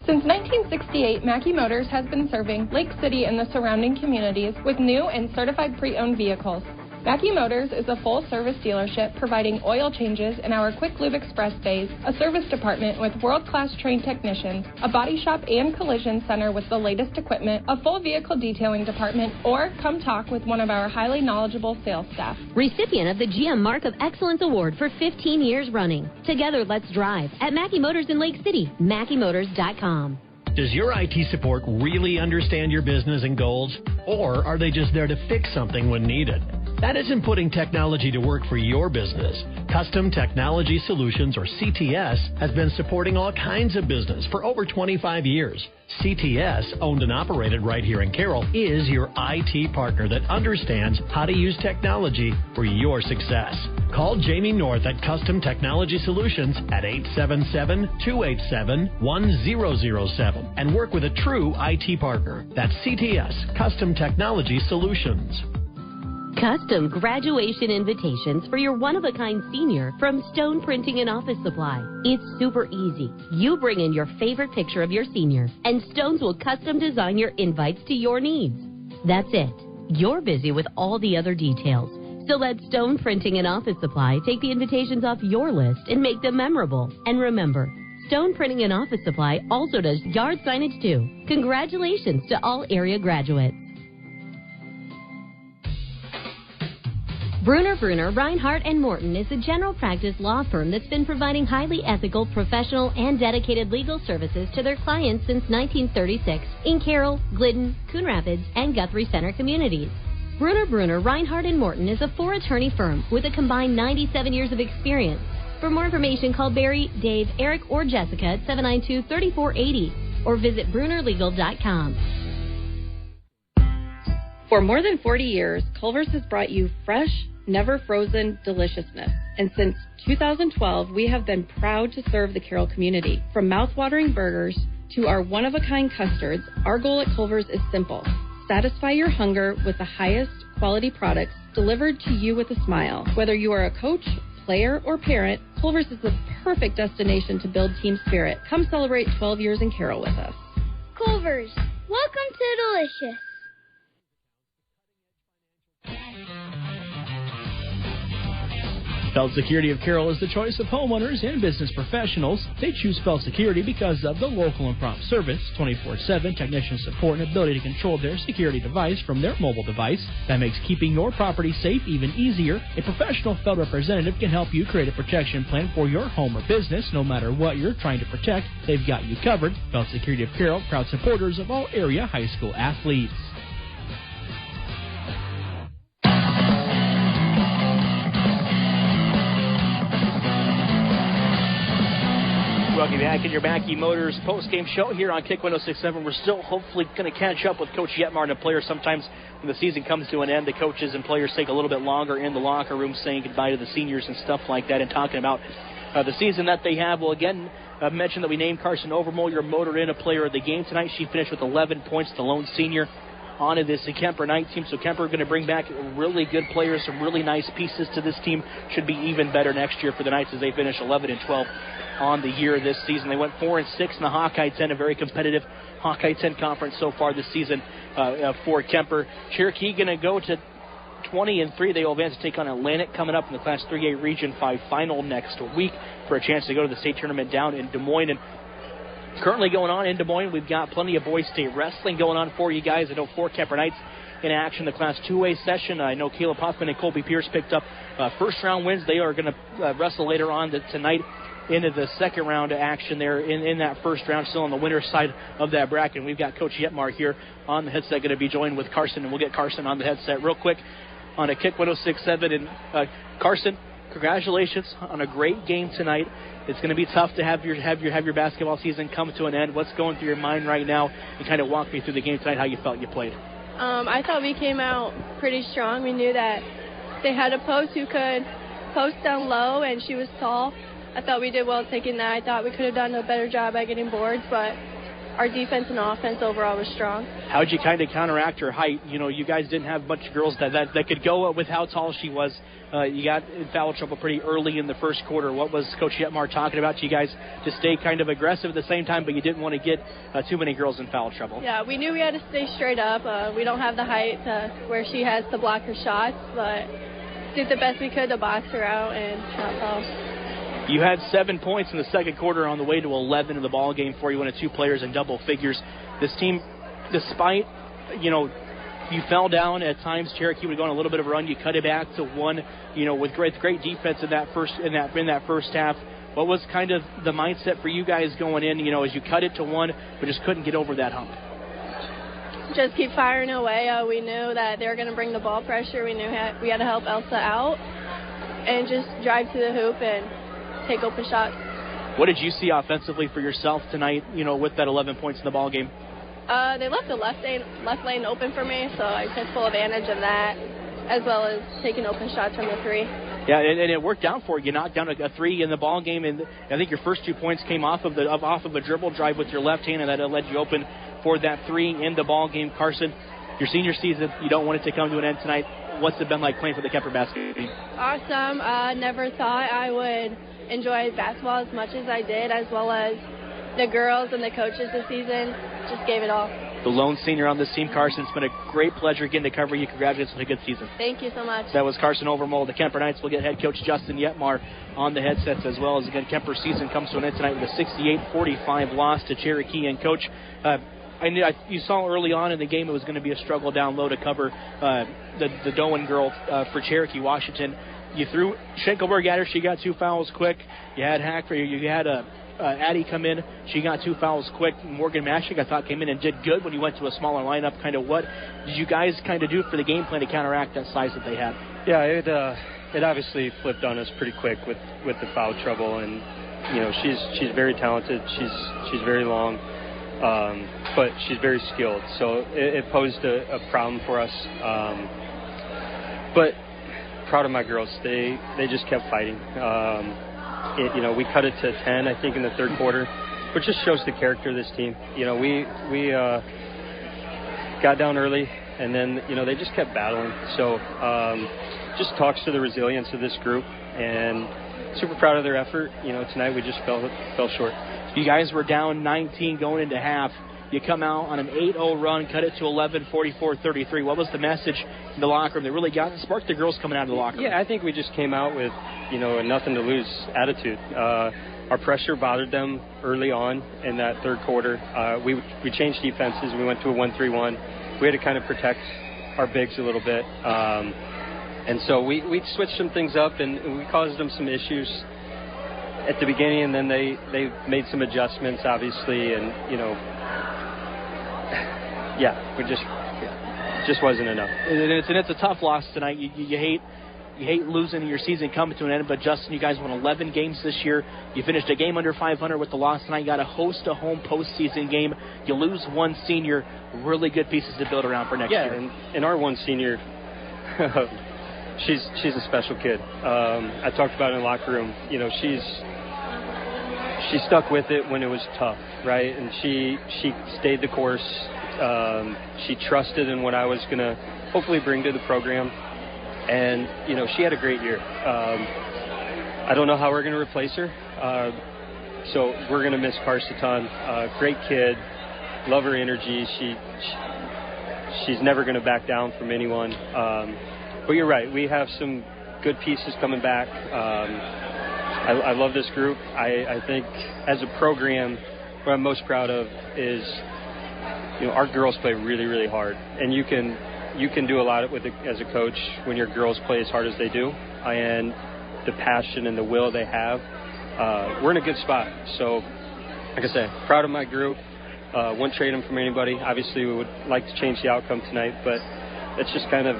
Since 1968, Mackey Motors has been serving Lake City and the surrounding communities with new and certified pre-owned vehicles. Mackey Motors is a full-service dealership providing oil changes in our Quick Lube Express bays, a service department with world-class trained technicians, a body shop and collision center with the latest equipment, a full vehicle detailing department, or come talk with one of our highly knowledgeable sales staff. Recipient of the GM Mark of Excellence Award for 15 years running. Together, let's drive at Mackey Motors in Lake City, MackeyMotors.com. Does your IT support really understand your business and goals? Or are they just there to fix something when needed? That isn't putting technology to work for your business. Custom Technology Solutions, or CTS, has been supporting all kinds of business for over 25 years. CTS, owned and operated right here in Carroll, is your IT partner that understands how to use technology for your success. Call Jamie North at Custom Technology Solutions at 877-287-1007 and work with a true IT partner. That's CTS, Custom Technology Solutions. Custom graduation invitations for your one-of-a-kind senior from Stone Printing and Office Supply. It's super easy. You bring in your favorite picture of your senior, and Stones will custom design your invites to your needs. That's it. You're busy with all the other details. So let Stone Printing and Office Supply take the invitations off your list and make them memorable. And remember, Stone Printing and Office Supply also does yard signage too. Congratulations to all area graduates. Bruner, Reinhardt & Morton is a general practice law firm that's been providing highly ethical, professional, and dedicated legal services to their clients since 1936 in Carroll, Glidden, Coon Rapids, and Guthrie Center communities. Bruner, Reinhardt & Morton is a four-attorney firm with a combined 97 years of experience. For more information, call Barry, Dave, Eric, or Jessica at 792-3480 or visit BrunerLegal.com. For more than 40 years, Culver's has brought you fresh, never frozen deliciousness. And since 2012, we have been proud to serve the Carroll community. From mouth-watering burgers to our one-of-a-kind custards, our goal at Culver's is simple. Satisfy your hunger with the highest quality products delivered to you with a smile. Whether you are a coach, player, or parent, Culver's is the perfect destination to build team spirit. Come celebrate 12 years in Carroll with us. Culver's, welcome to Delicious. Felt Security of Carroll is the choice of homeowners and business professionals. They choose Felt Security because of the local and prompt service, 24/7 technician support, and ability to control their security device from their mobile device. That makes keeping your property safe even easier. A professional Felt representative can help you create a protection plan for your home or business. No matter what you're trying to protect, they've got you covered. Felt Security of Carroll, proud supporters of all area high school athletes. Welcome back in your Mackey Motors post-game show here on Kick 106.7. We're still hopefully going to catch up with Coach Yetmar and the players. Sometimes when the season comes to an end, the coaches and players take a little bit longer in the locker room saying goodbye to the seniors and stuff like that and talking about the season that they have. Well, again, I mentioned that we named Carson Overmole your Motor Inn player of the game tonight. She finished with 11 points, the lone senior onto this Kemper Knight team. So Kemper going to bring back really good players, some really nice pieces to this team. Should be even better next year for the Knights as they finish 11-12 on the year this season. They went 4-6 in the Hawkeye 10, a very competitive Hawkeye 10 conference so far this season for Kemper. Cherokee going to go to 20-3. They will advance to take on Atlantic coming up in the Class 3A Region 5 final next week for a chance to go to the state tournament down in Des Moines. And currently going on in Des Moines, we've got plenty of boys state wrestling going on for you guys. I know 4 Kemper Knights in action, the Class 2A session. I know Caleb Huffman and Colby Pierce picked up first-round wins. They are going to wrestle later on tonight into the second round of action there in that first round, still on the winner's side of that bracket. And we've got Coach Yetmar here on the headset, going to be joined with Carson, and we'll get Carson on the headset real quick on a Kick 106.7. And Carson, congratulations on a great game tonight. It's going to be tough to have your basketball season come to an end. What's going through your mind right now? And kind of walk me through the game tonight, how you felt you played. I thought we came out pretty strong. We knew that they had a post who could post down low, and she was tall. I thought we did well taking that. I thought we could have done a better job at getting boards, but our defense and offense overall was strong. How did you kind of counteract her height? You know, you guys didn't have much girls that could go with how tall she was. You got in foul trouble pretty early in the first quarter. What was Coach Yetmar talking about to you guys to stay kind of aggressive at the same time, but you didn't want to get too many girls in foul trouble? Yeah, we knew we had to stay straight up. We don't have the height where she has to block her shots, but did the best we could to box her out and shot fouls. You had 7 points in the second quarter on the way to 11 in the ball game for you, one of 2 players in double figures. This team, despite, you fell down at times. Cherokee would go on a little bit of a run. You cut it back to 1, with great defense in that first half. What was kind of the mindset for you guys going in, as you cut it to 1, but just couldn't get over that hump? Just keep firing away. We knew that they were going to bring the ball pressure. We knew we had to help Elsa out and just drive to the hoop and take open shots. What did you see offensively for yourself tonight, with that 11 points in the ball game? They left the left lane open for me, so I took full advantage of that, as well as taking open shots from the 3. Yeah, and it worked out for you. You knocked down a three in the ball game, and I think your first 2 points came off of a dribble drive with your left hand, and that led you open for that three in the ball game. Carson, your senior season, you don't want it to come to an end tonight. What's it been like playing for the Kemper basketball team? Awesome. Never thought I would enjoy basketball as much as I did, as well as the girls and the coaches this season. Just gave it all. The lone senior on this team, Carson. It's been a great pleasure getting to cover you. Congratulations on a good season. Thank you so much. That was Carson Overmole. The Kemper Knights will get head coach Justin Yetmar on the headsets as well. As again, Kemper's season comes to an end tonight with a 68-45 loss to Cherokee. And Coach, you saw early on in the game it was going to be a struggle down low to cover the Doan girl for Cherokee Washington. You threw Schenkelberg at her. She got 2 fouls quick. You had Addie come in. She got 2 fouls quick. Morgan Mashik, I thought, came in and did good when you went to a smaller lineup. Kind of what did you guys kind of do for the game plan to counteract that size that they had? Yeah, it obviously flipped on us pretty quick with the foul trouble, and she's very talented. She's very long, but she's very skilled. So it posed a problem for us. But proud of my girls. They just kept fighting. We cut it to 10, I think, in the third quarter, which just shows the character of this team. We got down early, and then, they just kept battling. So just talks to the resilience of this group, and super proud of their effort. Tonight we just fell short. You guys were down 19 going into half. You come out on an 8-0 run, cut it to 11, 44-33. What was the message in the locker room that really sparked the girls coming out of the locker room? Yeah, I think we just came out with, a nothing-to-lose attitude. Our pressure bothered them early on in that third quarter. We changed defenses. We went to a 1-3-1. We had to kind of protect our bigs a little bit. And so we switched some things up, and we caused them some issues at the beginning, and then they made some adjustments, obviously, and, we just wasn't enough. And it's a tough loss tonight. You hate losing your season coming to an end, but Justin, you guys won 11 games this year. You finished a game under 500 with the loss tonight. You got to host a home postseason game. You lose one senior. Really good pieces to build around for next year. Yeah, and our one senior, she's a special kid. I talked about it in the locker room. She stuck with it when it was tough, right? And she stayed the course. She trusted in what I was going to hopefully bring to the program. And, she had a great year. I don't know how we're going to replace her. So we're going to miss Carson a ton. Great kid. Love her energy. She's never going to back down from anyone. But you're right. We have some good pieces coming back. I love this group. I think as a program, what I'm most proud of is, our girls play really, really hard. And you can do a lot with it as a coach when your girls play as hard as they do. And the passion and the will they have. We're in a good spot. So, like I said, proud of my group. Wouldn't trade them from anybody. Obviously, we would like to change the outcome tonight, but it's just kind of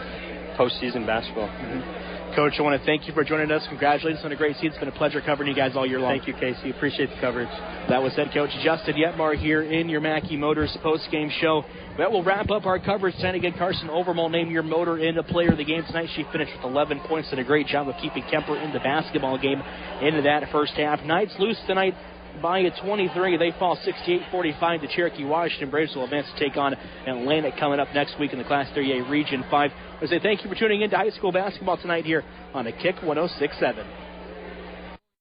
postseason basketball. Mm-hmm. Coach, I want to thank you for joining us. Congratulations on a great season. It's been a pleasure covering you guys all year long. Thank you, Casey. Appreciate the coverage. That was head coach Justin Yetmar here in your Mackey Motors post-game show. That will wrap up our coverage tonight. Again, Carson Overmole named your motor into player of the game tonight. She finished with 11 points and a great job of keeping Kemper in the basketball game into that first half. Knights lose tonight by a 23. They fall 68-45 to Cherokee Washington. Braves will advance to take on Atlantic coming up next week in the Class 3A Region 5. I say thank you for tuning in to high school basketball tonight here on the Kick 106.7.